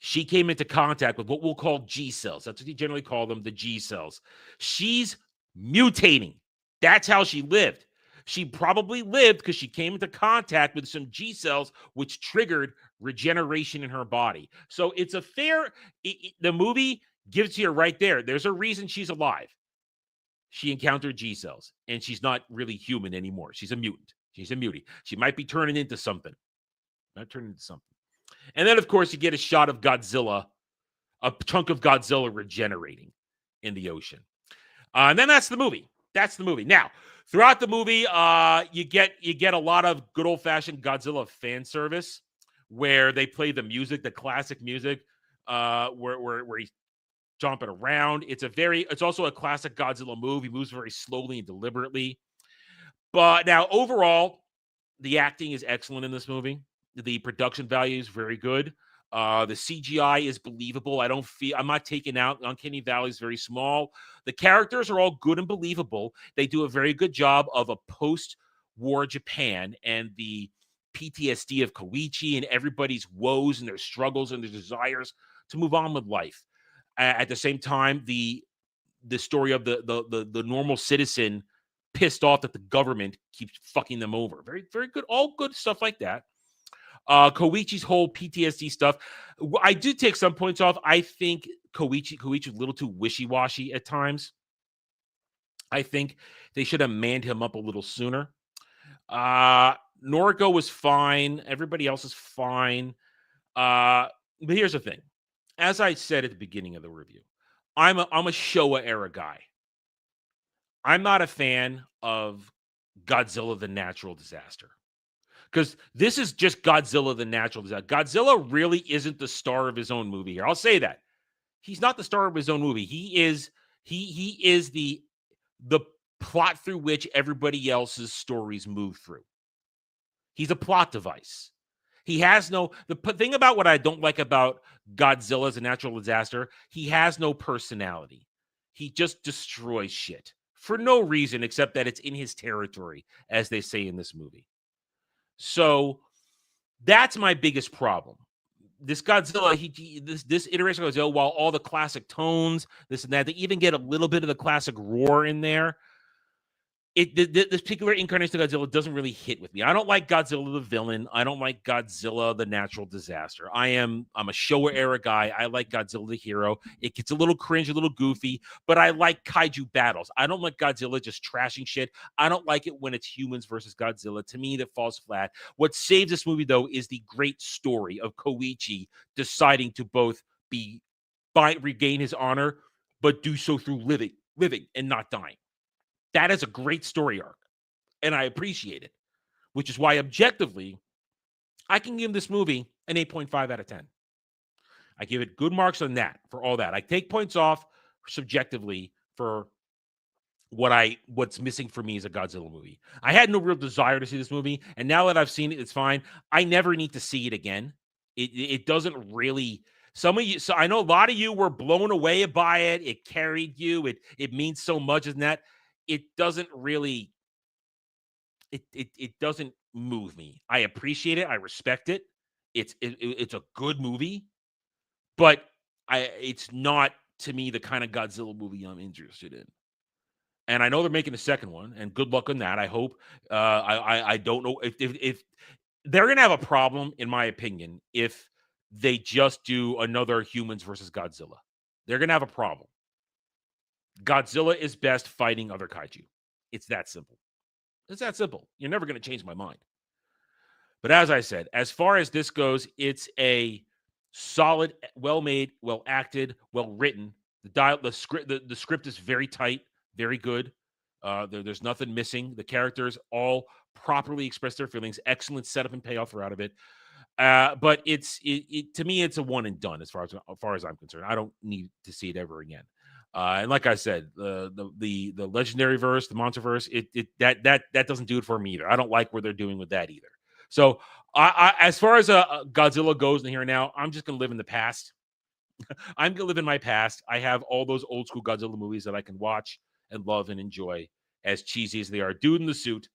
[SPEAKER 4] She came into contact with what we'll call G cells. That's what you generally call them, the G cells. She's mutating. That's how she lived. She probably lived because she came into contact with some G cells, which triggered regeneration in her body. So it's a fair, the movie gives to you right there. There's a reason she's alive. She encountered G cells, and she's not really human anymore. She's a mutant. She's a mutie. She might be turning into something. And then, of course, you get a shot of Godzilla, a chunk of Godzilla regenerating in the ocean. And then that's the movie. Now, throughout the movie, you get a lot of good old-fashioned Godzilla fan service where they play the music, the classic music, where he's jumping around. It's also a classic Godzilla move. He moves very slowly and deliberately. But now, overall, the acting is excellent in this movie. The production value is very good. The CGI is believable. I'm not taking out. Uncanny Valley is very small. The characters are all good and believable. They do a very good job of a post-war Japan and the PTSD of Koichi and everybody's woes and their struggles and their desires to move on with life. At the same time, the story of the normal citizen pissed off that the government keeps fucking them over. Very, very good. All good stuff like that. Koichi's whole PTSD stuff. I do take some points off. I think Koichi was a little too wishy-washy at times. I think they should have manned him up a little sooner. Noriko was fine. Everybody else is fine. But here's the thing. As I said at the beginning of the review, I'm a Showa era guy. I'm not a fan of Godzilla the Natural Disaster. Because this is just Godzilla the Natural Disaster. Godzilla really isn't the star of his own movie here. I'll say that. He's not the star of his own movie. He is the plot through which everybody else's stories move through. He's a plot device. He has the thing about what I don't like about Godzilla as a natural disaster, he has no personality. He just destroys shit for no reason except that it's in his territory, as they say in this movie. So that's my biggest problem. This Godzilla, this iteration of Godzilla, while all the classic tones, this and that, they even get a little bit of the classic roar in there. this particular incarnation of Godzilla doesn't really hit with me. I don't like Godzilla the villain. I don't like Godzilla the natural disaster. I'm a Showa era guy. I like Godzilla the hero. It gets a little cringe, a little goofy, but I like kaiju battles. I don't like Godzilla just trashing shit. I don't like it when it's humans versus Godzilla. To me, that falls flat. What saves this movie, though, is the great story of Koichi deciding to both regain his honor, but do so through living and not dying. That is a great story arc, and I appreciate it, which is why objectively, I can give this movie an 8.5 out of 10. I give it good marks on that for all that. I take points off subjectively for what's missing for me as a Godzilla movie. I had no real desire to see this movie, and now that I've seen it, it's fine. I never need to see it again. It doesn't really. Some of you, so I know a lot of you were blown away by it. It carried you. It means so much, isn't that? It doesn't really. It doesn't move me. I appreciate it. I respect it. It's a good movie, but it's not to me the kind of Godzilla movie I'm interested in. And I know they're making a second one, and good luck on that. I hope. I don't know if they're gonna have a problem, in my opinion, if they just do another humans versus Godzilla. They're gonna have a problem. Godzilla is best fighting other kaiju. It's that simple. It's that simple. You're never going to change my mind. But as I said, as far as this goes, it's a solid, well-made, well-acted, well-written. The script is very tight, very good. There's nothing missing. The characters all properly express their feelings. Excellent setup and payoff are out of it. But to me, it's a one and done as far as I'm concerned. I don't need to see it ever again. And like I said, the legendary verse, the monster verse, that doesn't do it for me either. I don't like what they're doing with that either. So I as far as Godzilla goes in here and now, I'm just gonna live in the past. I'm gonna live in my past. I have all those old school Godzilla movies that I can watch and love and enjoy, as cheesy as they are. Dude in the Suit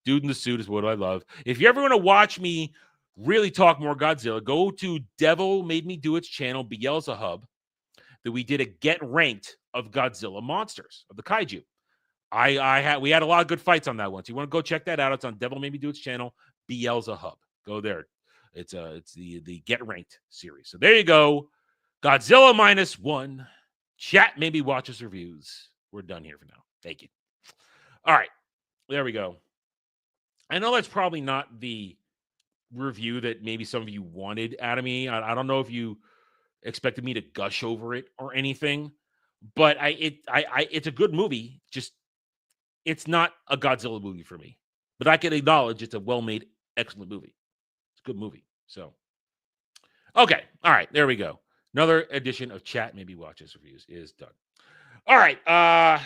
[SPEAKER 4] is what I love. If you ever want to watch me really talk more Godzilla, go to Devil Made Me Do Its channel, Beelzehub. That we did a get ranked of Godzilla monsters, of the kaiju. We had a lot of good fights on that one. So you want to go check that out? It's on Devil Made Me Do Its channel, Beelzehub. Go there. It's the get ranked series. So there you go. Godzilla -1. Chat, maybe watch us reviews. We're done here for now. Thank you. All right. There we go. I know that's probably not the review that maybe some of you wanted out of me. I don't know if you expected me to gush over it or anything, but it's a good movie. Just it's not a Godzilla movie for me, but I can acknowledge it's a well-made, excellent movie. It's a good movie. So, okay, all right, there we go. Another edition of Chat Maybe Watches Reviews is done. All right,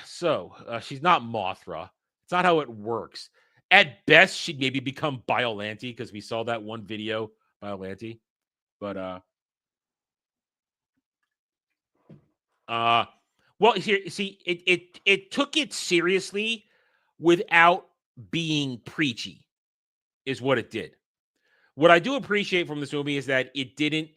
[SPEAKER 4] so she's not Mothra. It's not how it works. At best, she'd maybe become Biollante because we saw that one video, Biollante, but well, here, see, it took it seriously without being preachy, is what it did. What I do appreciate from this movie is that it didn't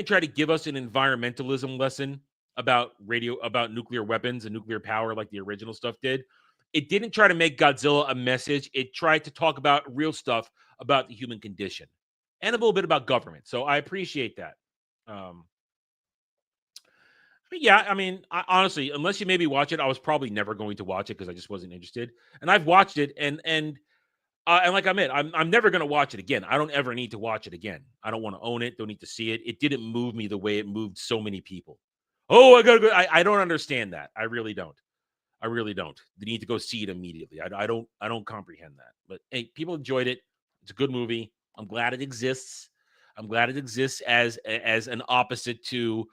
[SPEAKER 4] try to give us an environmentalism lesson about nuclear weapons and nuclear power like the original stuff did. It didn't try to make Godzilla a message. It tried to talk about real stuff about the human condition and a little bit about government. So I appreciate that. But yeah, I mean, honestly, unless you maybe watch it, I was probably never going to watch it because I just wasn't interested. And I've watched it, and like I meant, I'm never going to watch it again. I don't ever need to watch it again. I don't want to own it. Don't need to see it. It didn't move me the way it moved so many people. Oh, I gotta go. I don't understand that. I really don't. I really don't. They need to go see it immediately. I don't comprehend that. But hey, people enjoyed it. It's a good movie. I'm glad it exists. I'm glad it exists as an opposite to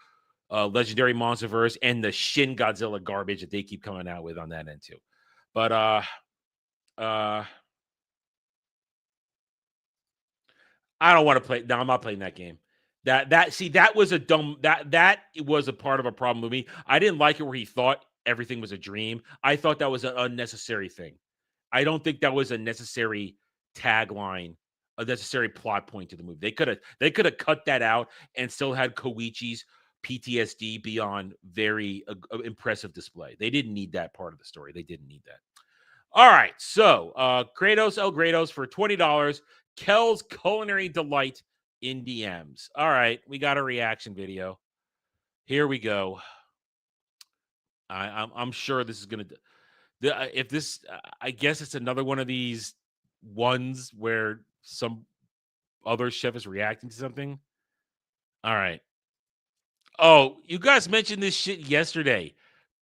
[SPEAKER 4] Legendary Monsterverse and the Shin Godzilla garbage that they keep coming out with on that end too. But I don't want to play. No, I'm not playing that game. That was a dumb that was a part of a problem with me. I didn't like it where he thought everything was a dream. I thought that was an unnecessary thing. I don't think that was a necessary tagline, a necessary plot point to the movie. They could have cut that out and still had Koichi's PTSD be on very impressive display. They didn't need that part of the story. They didn't need that. All right. So, Kratos El Grados for $20. Kel's Culinary Delight in DMs. All right. We got a reaction video. Here we go. I'm sure this is going to. If this, I guess it's another one of these ones where some other chef is reacting to something. All right. Oh, you guys mentioned this shit yesterday.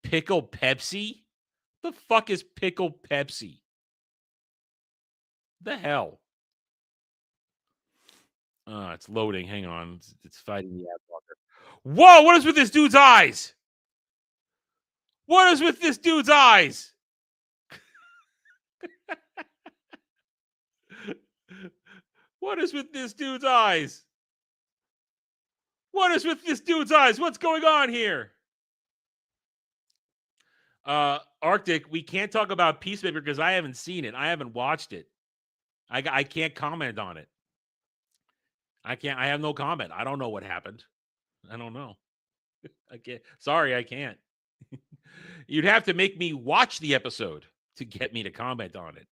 [SPEAKER 4] Pickle Pepsi? The fuck is Pickle Pepsi? The hell? It's loading. Hang on. It's fighting the ad blocker. Whoa, what is with this dude's eyes? What is with this dude's eyes? What is with this dude's eyes? What is with this dude's eyes? What's going on here? Arctic, we can't talk about Peacemaker because I haven't seen it. I haven't watched it. I can't comment on it. I have no comment. I don't know what happened. I don't know. I can't. Sorry, I can't. You'd have to make me watch the episode to get me to comment on it.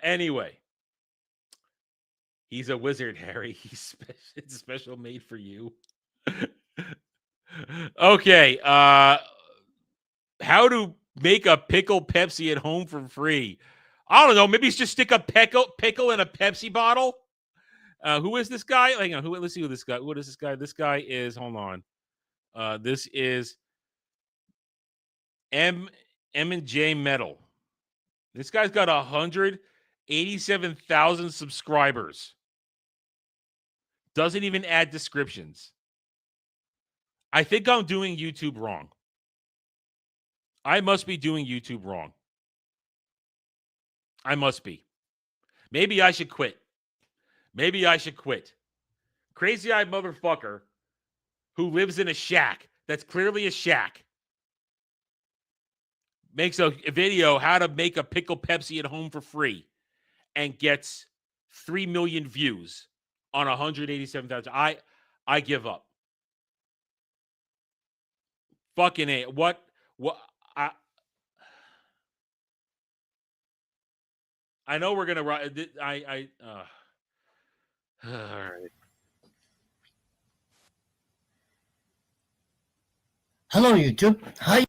[SPEAKER 4] Anyway. He's a wizard, Harry. It's special made for you. Okay. How to make a pickle Pepsi at home for free? I don't know. Maybe it's just stick a pickle in a Pepsi bottle. Who is this guy? Hang on. Let's see who this guy. What is this guy? This guy is. Hold on. This is M and J Metal. This guy's got 187,000 subscribers. Doesn't even add descriptions. I think I'm doing YouTube wrong. I must be doing YouTube wrong. I must be. Maybe I should quit. Crazy-eyed motherfucker who lives in a shack that's clearly a shack makes a video how to make a pickle Pepsi at home for free and gets 3 million views on 187,000. I give up. Fucking A. What I know we're gonna write. All right.
[SPEAKER 1] Hello, YouTube. Hi.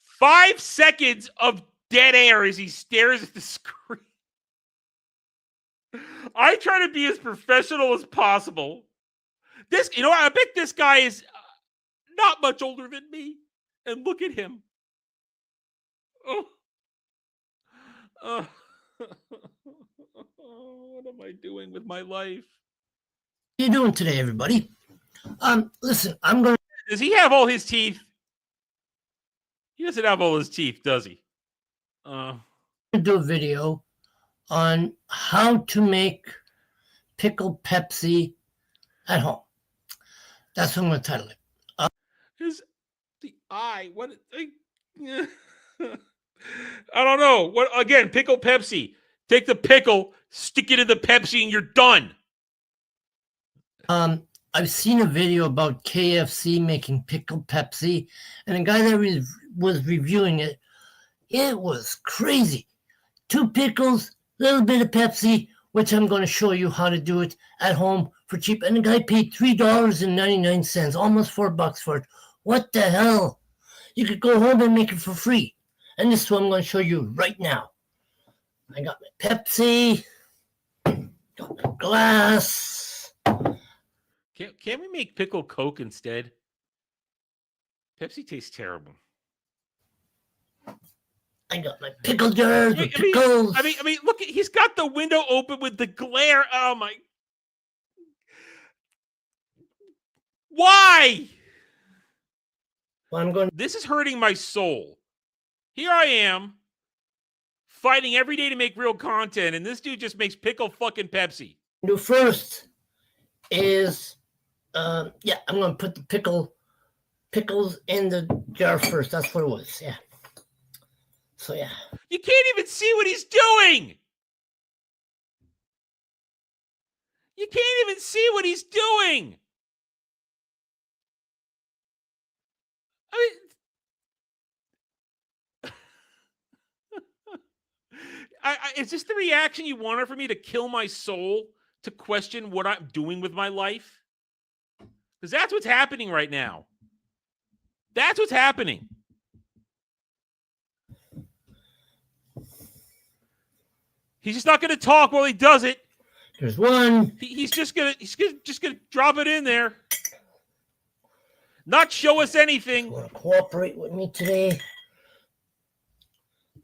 [SPEAKER 4] 5 seconds of dead air as he stares at the screen. I try to be as professional as possible. I bet this guy is not much older than me. And look at him. What am I doing with my life?
[SPEAKER 1] How you doing today, everybody? Listen, I'm going
[SPEAKER 4] Does he have all his teeth? He doesn't have all his teeth, does he?
[SPEAKER 1] to do a video on how to make pickle Pepsi at home. That's what I'm going to title it.
[SPEAKER 4] The eye. What? I don't know. What again? Pickle Pepsi. Take the pickle, stick it in the Pepsi, and you're done.
[SPEAKER 1] I've seen a video about KFC making pickle Pepsi, and the guy that was reviewing it, it was crazy. 2 pickles, a little bit of Pepsi, which I'm going to show you how to do it at home for cheap. And the guy paid $3.99, almost $4 for it. What the hell? You could go home and make it for free. And this is what I'm going to show you right now. I got my Pepsi, got my glass.
[SPEAKER 4] Can't we make pickle Coke instead? Pepsi tastes terrible.
[SPEAKER 1] I got my pickle jars with pickles.
[SPEAKER 4] I mean, look, he's got the window open with the glare. Oh my! Why?
[SPEAKER 1] Well,
[SPEAKER 4] This is hurting my soul. Here I am, fighting every day to make real content, and this dude just makes pickle fucking Pepsi.
[SPEAKER 1] Do first is, I'm going to put the pickles in the jar first. That's what it was, yeah. So, yeah.
[SPEAKER 4] You can't even see what he's doing. You can't even see what he's doing. I mean, Is this the reaction you wanted for me to kill my soul, to question what I'm doing with my life? Because that's what's happening right now. That's what's happening. He's just not going to talk while he does it.
[SPEAKER 1] There's one.
[SPEAKER 4] He's just gonna drop it in there. Not show us anything.
[SPEAKER 1] Want to cooperate with me today?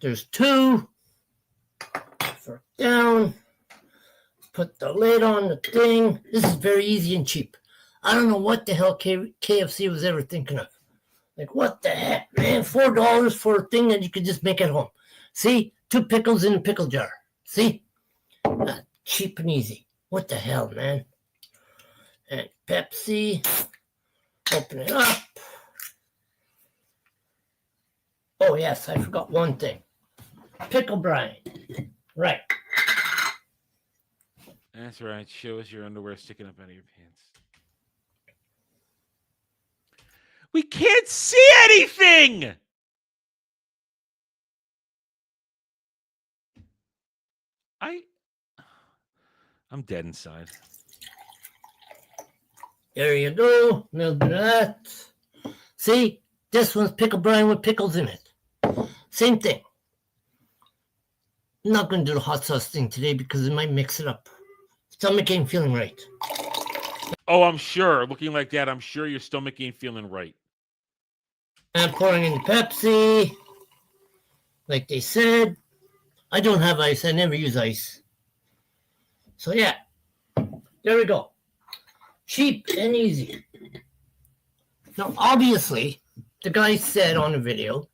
[SPEAKER 1] There's two. For down. Put the lid on the thing. This is very easy and cheap. I don't know what the hell KFC was ever thinking of. Like, what the heck, man? $4 for a thing that you could just make at home. See? 2 pickles in a pickle jar. See? Cheap and easy. What the hell, man? And Pepsi. Open it up. Oh, yes, I forgot one thing. Pickle brine. Right.
[SPEAKER 4] That's right. Show us your underwear sticking up out of your pants. We can't see anything! I'm dead inside.
[SPEAKER 1] There you go. A little bit of that. See? This one's pickle brine with pickles in it. Same thing. I'm not going to do the hot sauce thing today because it might mix it up. Stomach ain't feeling right.
[SPEAKER 4] Oh, I'm sure. Looking like that, I'm sure your stomach ain't feeling right.
[SPEAKER 1] I'm pouring in the Pepsi. Like they said. I don't have ice. I never use ice. So, yeah. There we go. Cheap and easy. Now, obviously, the guy said on the video,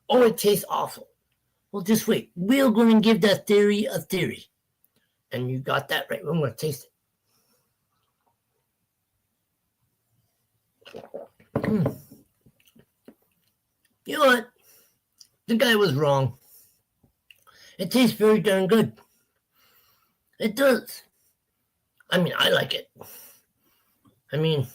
[SPEAKER 1] oh, it tastes awful. Well, just wait. We're going to give that theory a theory. And you got that right. I'm going to taste it. You know what? The guy was wrong. It tastes very darn good. It does. I mean, I like it. I mean,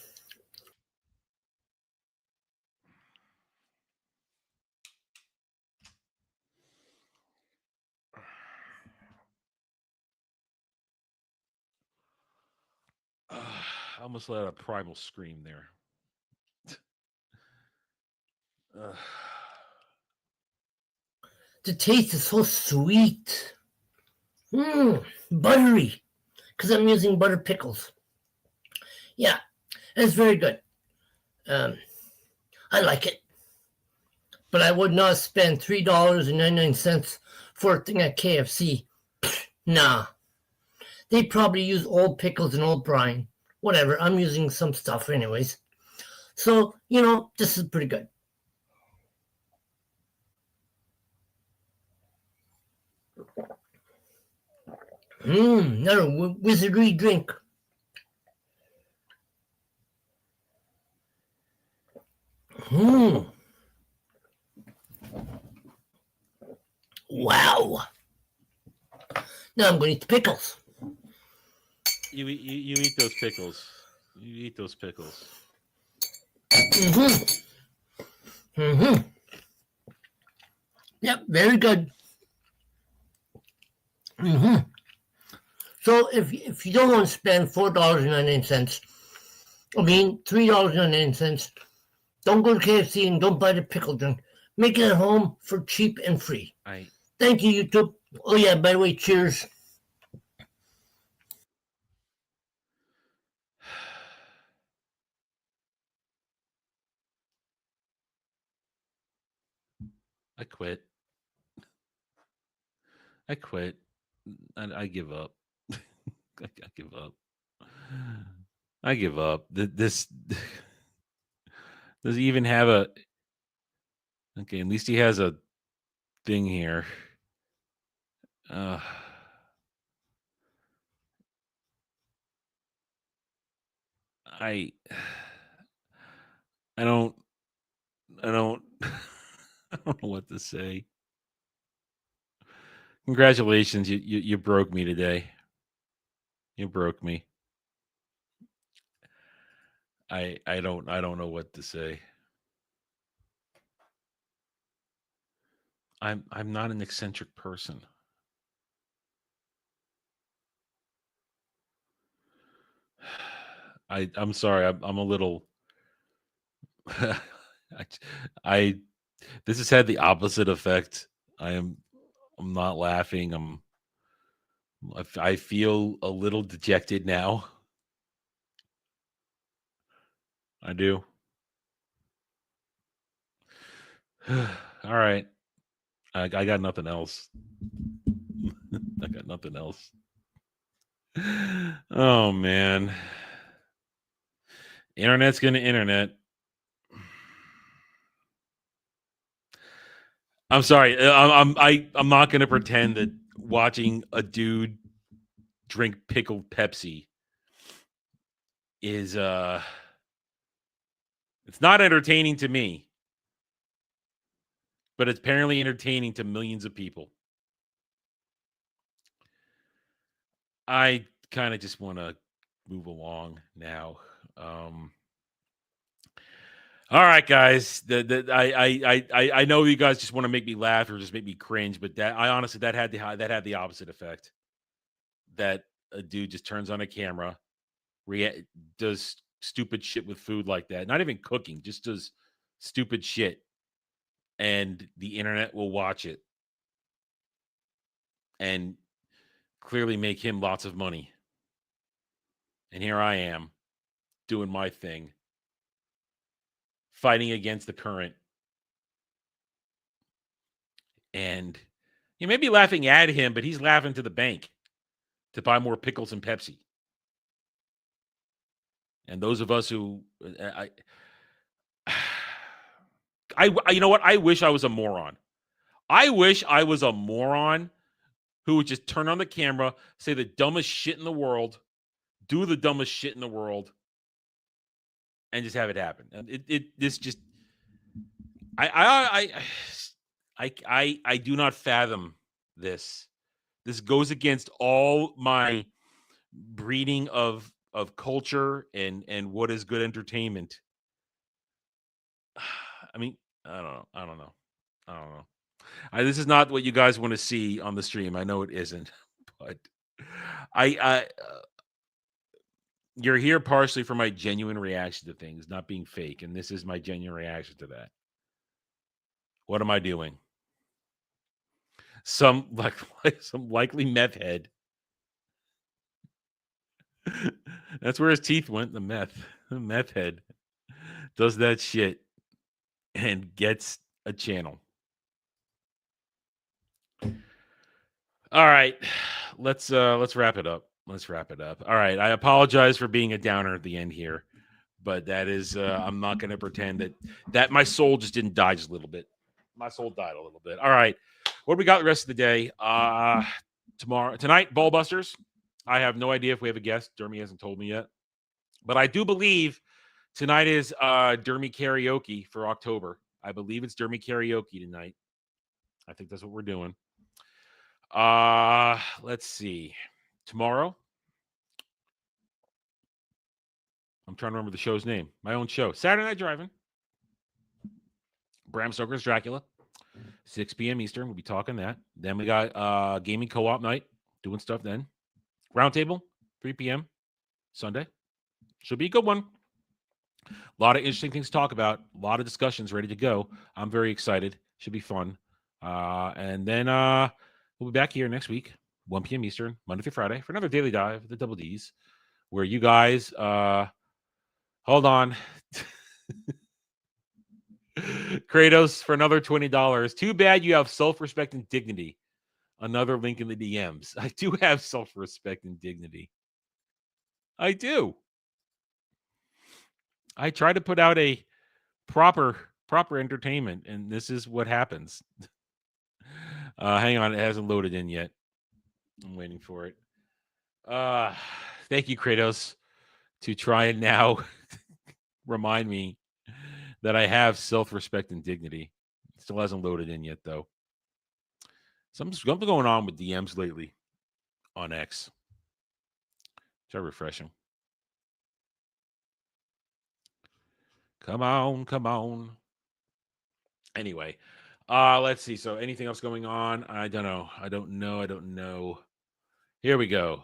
[SPEAKER 4] I almost let out a primal scream there.
[SPEAKER 1] the taste is so sweet. Buttery. Because I'm using butter pickles. Yeah, it's very good. I like it. But I would not spend $3.99 for a thing at KFC. Nah. They probably use old pickles and old brine. Whatever, I'm using some stuff anyways. So, you know, this is pretty good. Another wizardry drink. Wow. Now I'm going to eat the pickles.
[SPEAKER 4] You eat those pickles. You eat those pickles.
[SPEAKER 1] Yep, very good. So if you don't want to spend $4.99, I mean $3.99, don't go to KFC and don't buy the pickle drink. Make it at home for cheap and free. Thank you, YouTube. Oh yeah, by the way, cheers.
[SPEAKER 4] I quit. I give up. I give up. I give up. This does he even have a? Okay, at least he has a thing here. I don't I don't know what to say. Congratulations, you broke me today. You broke me. I don't know what to say. I'm not an eccentric person. I'm sorry. I'm a little. I this has had the opposite effect. I'm not laughing. I feel a little dejected now. I do. All right. I got nothing else. I got nothing else. Oh man. Internet's gonna internet. I'm sorry. I'm not gonna pretend that watching a dude drink pickled Pepsi is it's not entertaining to me, but it's apparently entertaining to millions of people. I kind of just want to move along now. All right, guys. I know you guys just want to make me laugh or just make me cringe, but that I honestly that had the opposite effect. That a dude just turns on a camera, does stupid shit with food like that. Not even cooking, just does stupid shit, and the internet will watch it and clearly make him lots of money. And here I am doing my thing, fighting against the current. And you may be laughing at him, but he's laughing to the bank to buy more pickles and Pepsi. And those of us who you know what? I wish I was a moron. I wish I was a moron who would just turn on the camera, say the dumbest shit in the world, do the dumbest shit in the world, and just have it happen. And this just I do not fathom this. This goes against all my breeding of culture and what is good entertainment. I mean, I don't know. This is not what you guys want to see on the stream. I know it isn't, but you're here partially for my genuine reaction to things, not being fake, and this is my genuine reaction to that. What am I doing? Some likely meth head. That's where his teeth went. The meth head does that shit and gets a channel. All right, let's wrap it up. All right, I apologize for being a downer at the end here, but that is I'm not going to pretend that my soul just didn't die just a little bit. My soul died a little bit. All right, what do we got the rest of the day? Tonight, Ballbusters. I have no idea if we have a guest. Dermy hasn't told me yet, but I do believe tonight is Dermy karaoke for October. I believe it's Dermy karaoke tonight. I think that's what we're doing. Let's see. Tomorrow, I'm trying to remember the show's name. My own show, Saturday Night Driving. Bram Stoker's Dracula, 6 p.m. Eastern. We'll be talking that. Then we got gaming co-op night, doing stuff then. Roundtable, 3 p.m. Sunday. Should be a good one. A lot of interesting things to talk about. A lot of discussions ready to go. I'm very excited. Should be fun. And then we'll be back here next week, 1 p.m. Eastern, Monday through Friday, for another Daily Dive, the Double Ds, where you guys, hold on. Kratos for another $20. Too bad you have self-respect and dignity. Another link in the DMs. I do have self-respect and dignity. I do. I try to put out a proper entertainment, and this is what happens. Hang on, it hasn't loaded in yet. I'm waiting for it. Thank you, Kratos, to try and now remind me that I have self-respect and dignity. It still hasn't loaded in yet, though. Something's going on with DMs lately on X. Try refreshing. Come on. Anyway, let's see. So anything else going on? I don't know. Here we go.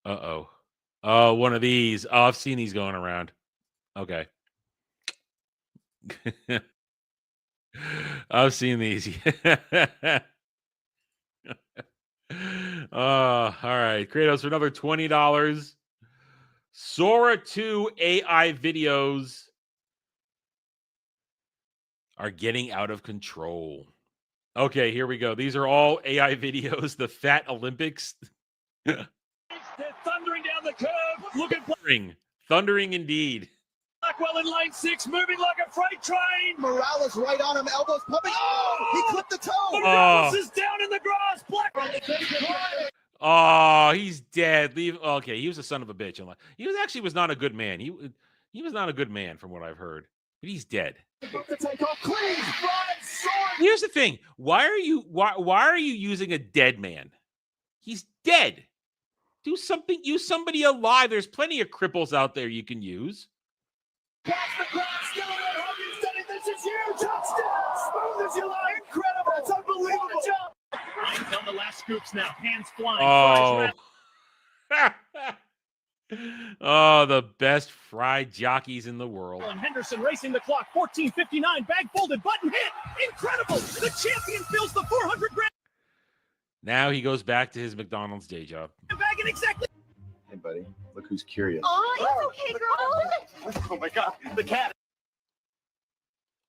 [SPEAKER 4] Uh-oh. Oh, one of these. Oh, I've seen these going around. Okay. I've seen these. All right. Kratos for another $20. Sora 2 AI videos are getting out of control. Okay, here we go. These are all AI videos. The Fat Olympics.
[SPEAKER 2] They're thundering down the curve. Looking
[SPEAKER 4] Thundering indeed.
[SPEAKER 2] Blackwell in lane 6, moving like a freight train.
[SPEAKER 8] Morales right on him, elbows pumping. Oh, he clipped the toe.
[SPEAKER 2] Morales is down in the grass. Blackwell.
[SPEAKER 4] Oh, he's dead. Leave. Okay, he was a son of a bitch. He was not a good man. He was not a good man from what I've heard. But he's dead. Here's the thing. Why are you using a dead man? He's dead. Do something. Use somebody alive. There's plenty of cripples out there you can use.
[SPEAKER 2] Watch the crowd still in their huggies. This is huge. Touchdown. Smooth as you like. Incredible. It's unbelievable. Down the last scoops now. Hands flying.
[SPEAKER 4] Oh. Oh, the best fried jockeys in the world.
[SPEAKER 2] And Henderson racing the clock. 14:59. Bag folded. Button hit. Incredible. The champion fills the 400 grand.
[SPEAKER 4] Now he goes back to his McDonald's day job.
[SPEAKER 2] Bag it exactly.
[SPEAKER 8] Hey, buddy, look who's curious.
[SPEAKER 7] Oh, it's okay, girl.
[SPEAKER 2] Oh my God. The cat.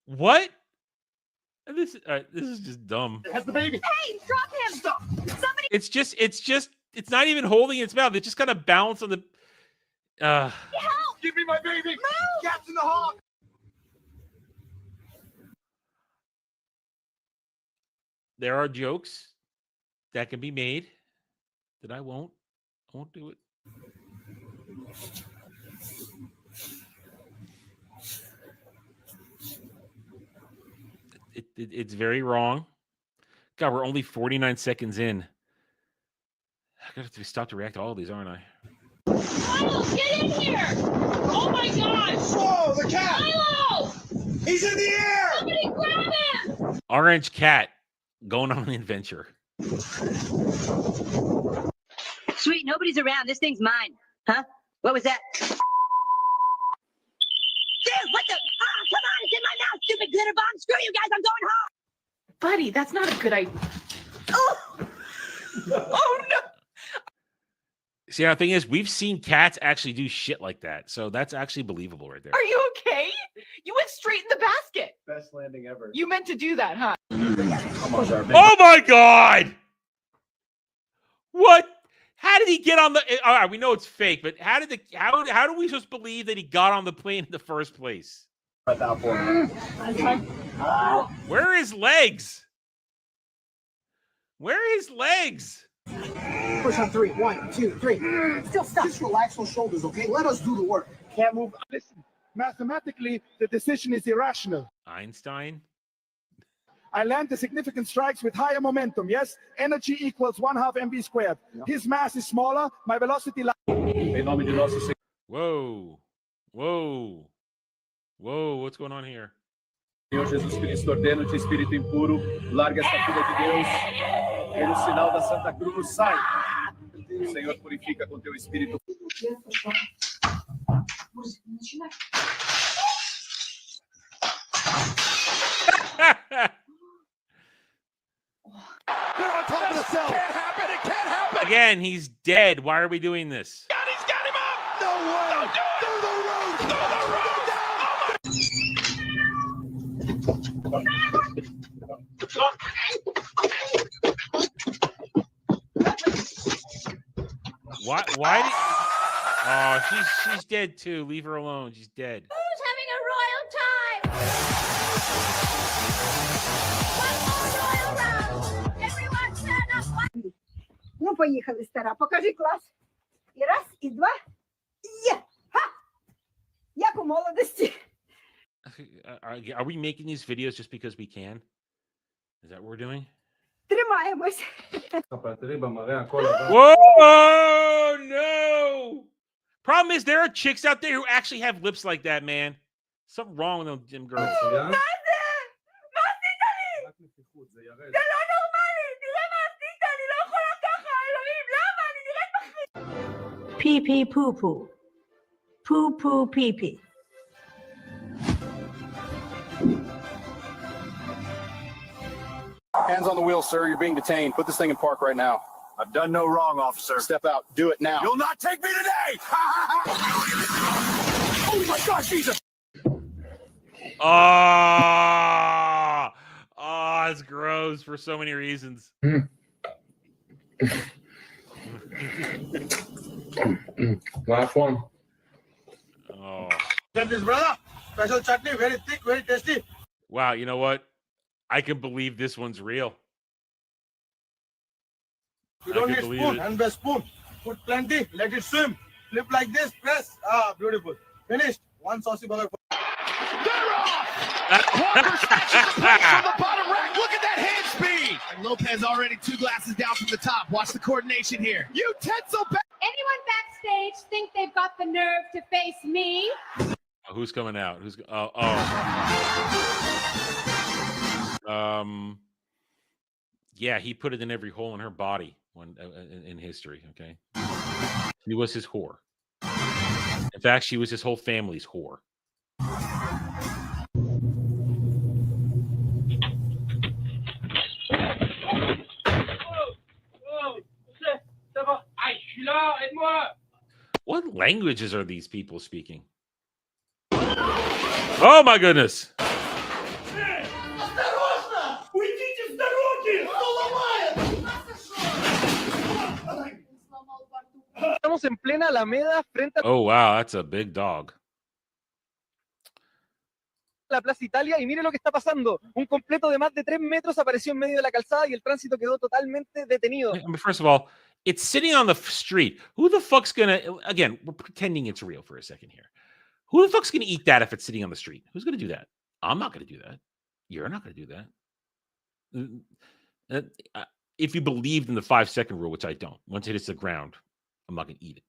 [SPEAKER 4] What? This is just dumb.
[SPEAKER 2] It has the baby.
[SPEAKER 7] Hey, drop him.
[SPEAKER 2] Stop.
[SPEAKER 7] Somebody.
[SPEAKER 4] It's not even holding its mouth. It just kind of bounced on the.
[SPEAKER 7] Help.
[SPEAKER 2] Give me my baby.
[SPEAKER 7] Move.
[SPEAKER 2] Cats in the hog.
[SPEAKER 4] There are jokes that can be made that I won't do it. It's very wrong. God, we're only 49 seconds in. I gotta have to stop to react to all of these, aren't I?
[SPEAKER 9] Milo, get in here! Oh my gosh!
[SPEAKER 2] Whoa, the cat!
[SPEAKER 9] Milo!
[SPEAKER 2] He's in the air!
[SPEAKER 9] Somebody grab him!
[SPEAKER 4] Orange cat going on an adventure.
[SPEAKER 10] Sweet, nobody's around. This thing's mine. Huh? What was that? Dude, what the? Ah, come on, it's in my mouth, stupid glitter bomb. Screw you guys, I'm going home.
[SPEAKER 9] Buddy, that's not a good idea.
[SPEAKER 10] Oh!
[SPEAKER 9] Oh no!
[SPEAKER 4] See, the thing is, we've seen cats actually do shit like that, so that's actually believable right there.
[SPEAKER 9] Are you okay? You went straight in the basket.
[SPEAKER 8] Best landing ever.
[SPEAKER 9] You meant to do that, huh?
[SPEAKER 4] Oh my God! What? How did he get on the? All right, we know it's fake, but how do we just believe that he got on the plane in the first place?
[SPEAKER 8] Where
[SPEAKER 4] are his legs? Where are his legs?
[SPEAKER 11] Push on 3. 1, 2, 3. Still stop. Just relax those shoulders, okay? Let us do the work.
[SPEAKER 2] Can't move. Listen, mathematically, the decision is irrational.
[SPEAKER 4] Einstein?
[SPEAKER 2] I land the significant strikes with higher momentum, yes? Energy equals 1/2 mv squared. Yeah. His mass is smaller, my velocity...
[SPEAKER 4] Whoa. Whoa. Whoa, what's going on here?
[SPEAKER 12] Senhor Jesus Cristo, ordeno-te, Espírito impuro, larga esta filha de Deus, pelo sinal da Santa Cruz, sai. O Senhor purifica com teu Espírito.
[SPEAKER 2] They're on top of the cell. It can't happen. It can't happen.
[SPEAKER 4] Again, he's dead. Why are we doing this?
[SPEAKER 2] God, he's got him up. No way. Don't do it. Through the roof. Through the roof.
[SPEAKER 4] Why did... Oh, she's dead too. Leave her alone. She's dead.
[SPEAKER 9] Who's having a royal time? One more royal round. Everyone stand up.
[SPEAKER 10] Ну, поїхали, стара. Покажи клас. І раз, і два. Є! Ха! Як у молодості.
[SPEAKER 4] Are we making these videos just because we can? Is that what we're doing?
[SPEAKER 10] Тримаємось.
[SPEAKER 4] Whoa, no! Problem is, there are chicks out there who actually have lips like that, man. Something wrong with them girls.
[SPEAKER 10] Pee pee poo poo. Poo poo pee pee.
[SPEAKER 12] Hands on the wheel, sir. You're being detained. Put this thing in park right now.
[SPEAKER 2] I've done no wrong, officer.
[SPEAKER 12] Step out. Do it now.
[SPEAKER 2] You'll not take me today! Oh my gosh, Jesus!
[SPEAKER 4] It's gross for so many reasons.
[SPEAKER 6] Last one.
[SPEAKER 4] Oh.
[SPEAKER 8] This brother, special chutney, very thick, very tasty.
[SPEAKER 4] Wow, you know what? I can believe this one's real.
[SPEAKER 8] You
[SPEAKER 4] I
[SPEAKER 8] don't
[SPEAKER 4] can
[SPEAKER 8] need
[SPEAKER 4] believe
[SPEAKER 8] spoon,
[SPEAKER 4] it.
[SPEAKER 8] and the spoon. Put plenty, let it swim. Flip like this, press. Ah, beautiful. Finished. One saucy burger.
[SPEAKER 2] They're off! Walker snatches the plate from the bottom rack. Look at that hand speed! And Lopez already 2 glasses down from the top. Watch the coordination here. Utensil back.
[SPEAKER 9] Anyone backstage think they've got the nerve to face me?
[SPEAKER 4] Who's coming out? Who's yeah, he put it in every hole in her body when in history. Okay, she was his whore. In fact, she was his whole family's whore. What languages are these people speaking? Oh my goodness!
[SPEAKER 13] Estamos en plena Alameda frente a
[SPEAKER 4] Oh wow, that's a big dog.
[SPEAKER 13] la Plaza Italia y mire lo que está pasando. Un completo de más de 3 metros apareció en medio de la calzada y el tránsito quedó totalmente detenido.
[SPEAKER 4] I mean, first of all, it's sitting on the street. Who the fuck's gonna? Again, we're pretending it's real for a second here. Who the fuck's gonna eat that if it's sitting on the street? Who's gonna do that? I'm not gonna do that. You're not gonna do that. If you believed in the 5-second rule, which I don't, once it hits the ground, I'm not gonna eat it.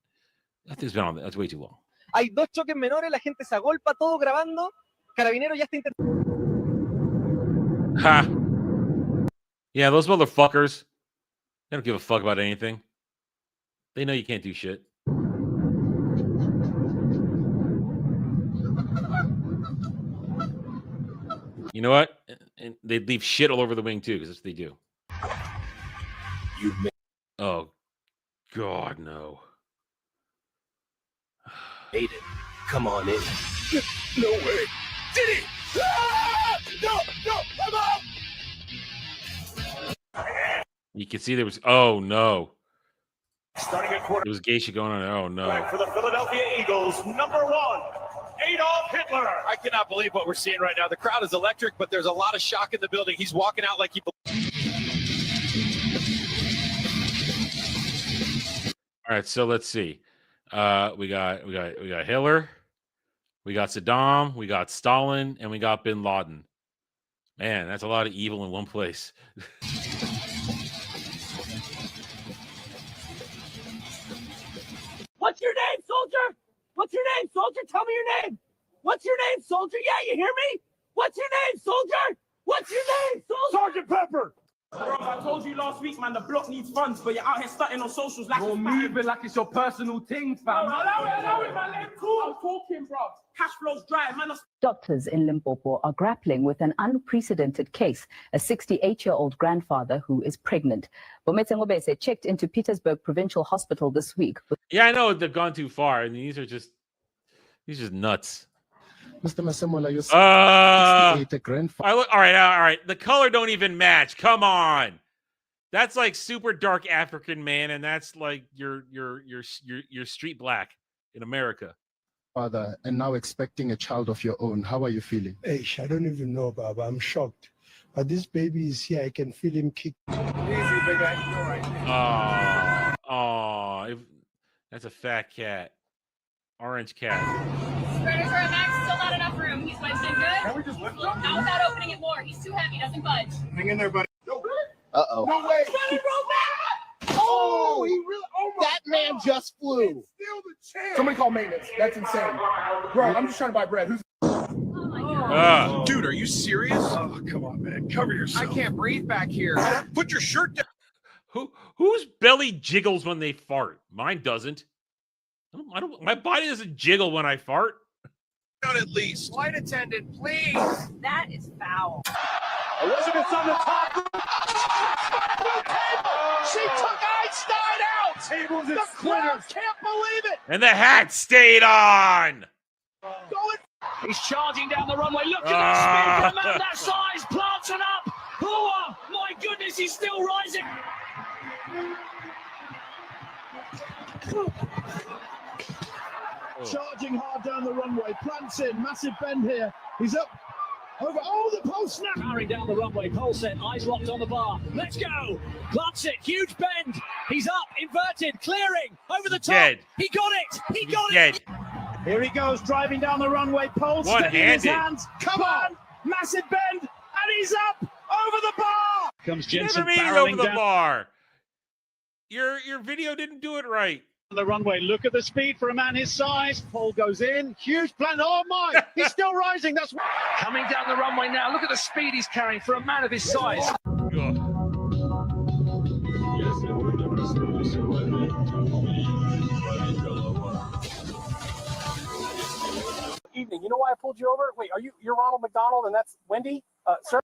[SPEAKER 4] That thing's been on. That's way too long.
[SPEAKER 13] Hay 2 choques menores, la gente se agolpa, todo grabando. Carabinero ya está
[SPEAKER 4] Ha! Yeah, those motherfuckers. They don't give a fuck about anything. They know you can't do shit. You know what? And they leave shit all over the wing too, because that's what they do. Oh, God, no.
[SPEAKER 2] Made it. Come on in. No way. Did he? Ah! No, I'm up!
[SPEAKER 4] You can see there was. Oh no!
[SPEAKER 2] Starting at quarter.
[SPEAKER 4] There was geisha going on. Oh no!
[SPEAKER 2] For the Philadelphia Eagles, number 1, Adolf Hitler.
[SPEAKER 12] I cannot believe what we're seeing right now. The crowd is electric, but there's a lot of shock in the building. He's walking out like he.
[SPEAKER 4] All right, so let's see. We got Hitler, we got Saddam, we got Stalin, and we got Bin Laden. Man, that's a lot of evil in one place.
[SPEAKER 8] What's your name, soldier? What's your name, soldier? Tell me your name. What's your name, soldier? Yeah, you hear me? What's your name, soldier? What's your name, soldier?
[SPEAKER 2] Sergeant Pepper.
[SPEAKER 8] Bro, I told you last week, man, the block needs funds, but you're out here starting on socials like
[SPEAKER 13] You're moving like it's your personal thing, fam.
[SPEAKER 8] Allow it, man. Let him talk. I'm talking, bro. Cash flow's dry, man.
[SPEAKER 14] Doctors in Limpopo are grappling with an unprecedented case, a 68-year-old grandfather who is pregnant. Bometse Ngobese checked into Petersburg Provincial Hospital this week.
[SPEAKER 4] Yeah, I know they've gone too far, and these are just nuts.
[SPEAKER 11] Mr. Masemola, you're
[SPEAKER 4] all right. The color don't even match. Come on, that's like super dark African man, and that's like your street black in America.
[SPEAKER 11] Father, and now expecting a child of your own. How are you feeling?
[SPEAKER 15] Hey, I don't even know, Baba. I'm shocked. But this baby is here. I can feel him kick.
[SPEAKER 8] Easy, big guy.
[SPEAKER 4] That's a fat cat. Orange cat.
[SPEAKER 9] Spreaders are at max, still not enough room. He's wedged in good.
[SPEAKER 8] Can we just lift him?
[SPEAKER 9] Not without opening it more. He's too heavy, doesn't budge.
[SPEAKER 8] Hang in there, buddy.
[SPEAKER 11] Uh-oh.
[SPEAKER 8] No way.
[SPEAKER 11] Oh, he really, that man just flew.
[SPEAKER 8] Steal the chair.
[SPEAKER 11] Somebody call maintenance. That's insane. Bro, I'm just trying to buy bread. Who's...
[SPEAKER 2] Dude, are you serious? Oh, come on, man. Cover yourself.
[SPEAKER 12] I can't breathe back here.
[SPEAKER 2] Put your shirt down.
[SPEAKER 4] Whose belly jiggles when they fart? Mine doesn't. My body doesn't jiggle when I fart.
[SPEAKER 2] At least.
[SPEAKER 8] Flight attendant, please. That is foul.
[SPEAKER 2] Elizabeth's on the top. She took Einstein out.
[SPEAKER 12] Tables and
[SPEAKER 2] The crowd
[SPEAKER 12] splitters.
[SPEAKER 2] can't believe it.
[SPEAKER 4] And the hat stayed on.
[SPEAKER 8] He's charging down the runway. Look at that speed for a man that size. Plants it up. Oh, my goodness, he's still rising.
[SPEAKER 2] Charging hard down the runway. Plants in. Massive bend here. He's up. Over. Oh, the pole snap.
[SPEAKER 8] Powering down the runway. Pole set. Eyes locked on the bar. Let's go. Plants it. Huge bend. He's up. Inverted. Clearing. Over the top.
[SPEAKER 4] Dead.
[SPEAKER 8] He got it. He got
[SPEAKER 4] Dead.
[SPEAKER 8] it.
[SPEAKER 2] Here he goes, driving down the runway. Pole steady in his
[SPEAKER 4] One-handed.
[SPEAKER 2] hands. Come on. Massive bend. And he's up. Over the bar. Comes Jensen
[SPEAKER 4] Never mean over the bar. Your video didn't do it right.
[SPEAKER 2] The runway. Look at the speed for a man his size. Pole goes in. Huge plan. Oh my! He's still rising. That's
[SPEAKER 8] Coming down the runway now. Look at the speed he's carrying for a man of his size.
[SPEAKER 11] Evening. You know why I pulled you over? Wait, you're Ronald McDonald and that's Wendy? Sir,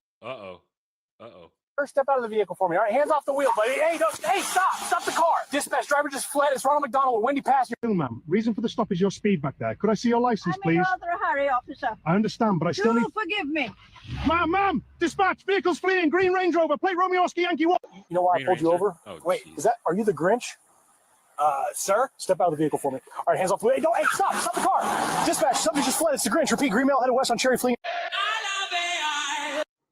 [SPEAKER 11] step out of the vehicle for me. All right, hands off the wheel, buddy. Hey, stop the car. Dispatch driver just fled. It's Ronald McDonald. Wendy passed you.
[SPEAKER 15] Ma'am, reason for the stop is your speed back there. Could I see your license,
[SPEAKER 10] I'm in
[SPEAKER 15] please?
[SPEAKER 10] rather a hurry, officer.
[SPEAKER 15] I understand, but I still need...
[SPEAKER 10] forgive me.
[SPEAKER 15] Ma'am, dispatch, vehicles fleeing, green Range Rover, plate Romeo Oscar Yankee 1.
[SPEAKER 11] You know why
[SPEAKER 4] Green
[SPEAKER 11] I pulled you
[SPEAKER 4] Ranger?
[SPEAKER 11] over?
[SPEAKER 4] Oh,
[SPEAKER 11] Wait,
[SPEAKER 4] geez.
[SPEAKER 11] are you the Grinch? Sir, step out of the vehicle for me. All right, hands off the wheel. Hey, stop the car. Dispatch, somebody just fled. It's the Grinch. Repeat, green male headed west on Cherry fleeing.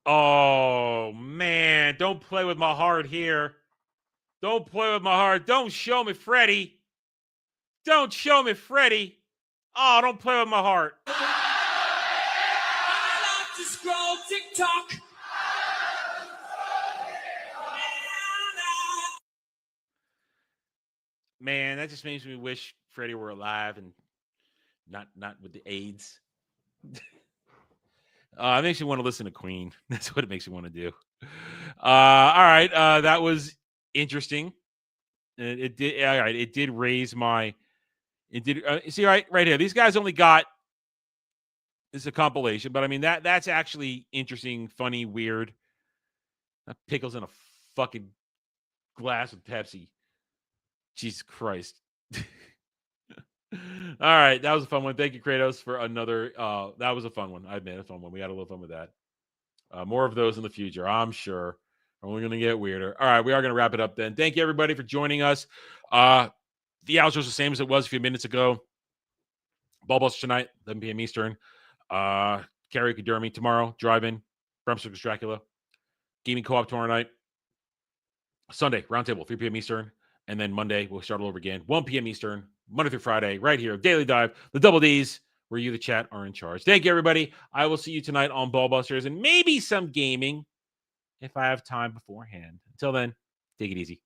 [SPEAKER 4] Oh, man. Don't play with my heart here. Don't play with my heart. Don't show me Freddy. Don't show me Freddy. Oh, don't play with my heart.
[SPEAKER 8] I love to scroll TikTok.
[SPEAKER 4] Man, that just makes me wish Freddy were alive and not with the AIDS. It makes me want to listen to Queen. That's what it makes me want to do. All right, that was interesting. It did. All right, it did raise my. It did. See, right here. These guys only got. It's a compilation, but I mean that's actually interesting, funny, weird. That pickles in a fucking glass of Pepsi. Jesus Christ. All right, that was a fun one. Thank you, Kratos, for another. That was a fun one. I admit, a fun one. We had a little fun with that. More of those in the future, I'm sure. Only going to get weirder. All right, we are going to wrap it up then. Thank you, everybody, for joining us. The outro is the same as it was a few minutes ago. Ballbusters tonight, 11 p.m. Eastern. Karaoke Dermy tomorrow. Drive-in. Bram Stoker's Dracula. Gaming Co-op tomorrow night. Sunday, Roundtable, 3 p.m. Eastern. And then Monday, we'll start all over again. 1 p.m. Eastern. Monday through Friday, right here, Daily Dive, the Double Ds, where you, the chat, are in charge. Thank you, everybody. I will see you tonight on Ballbusters and maybe some gaming if I have time beforehand. Until then, take it easy.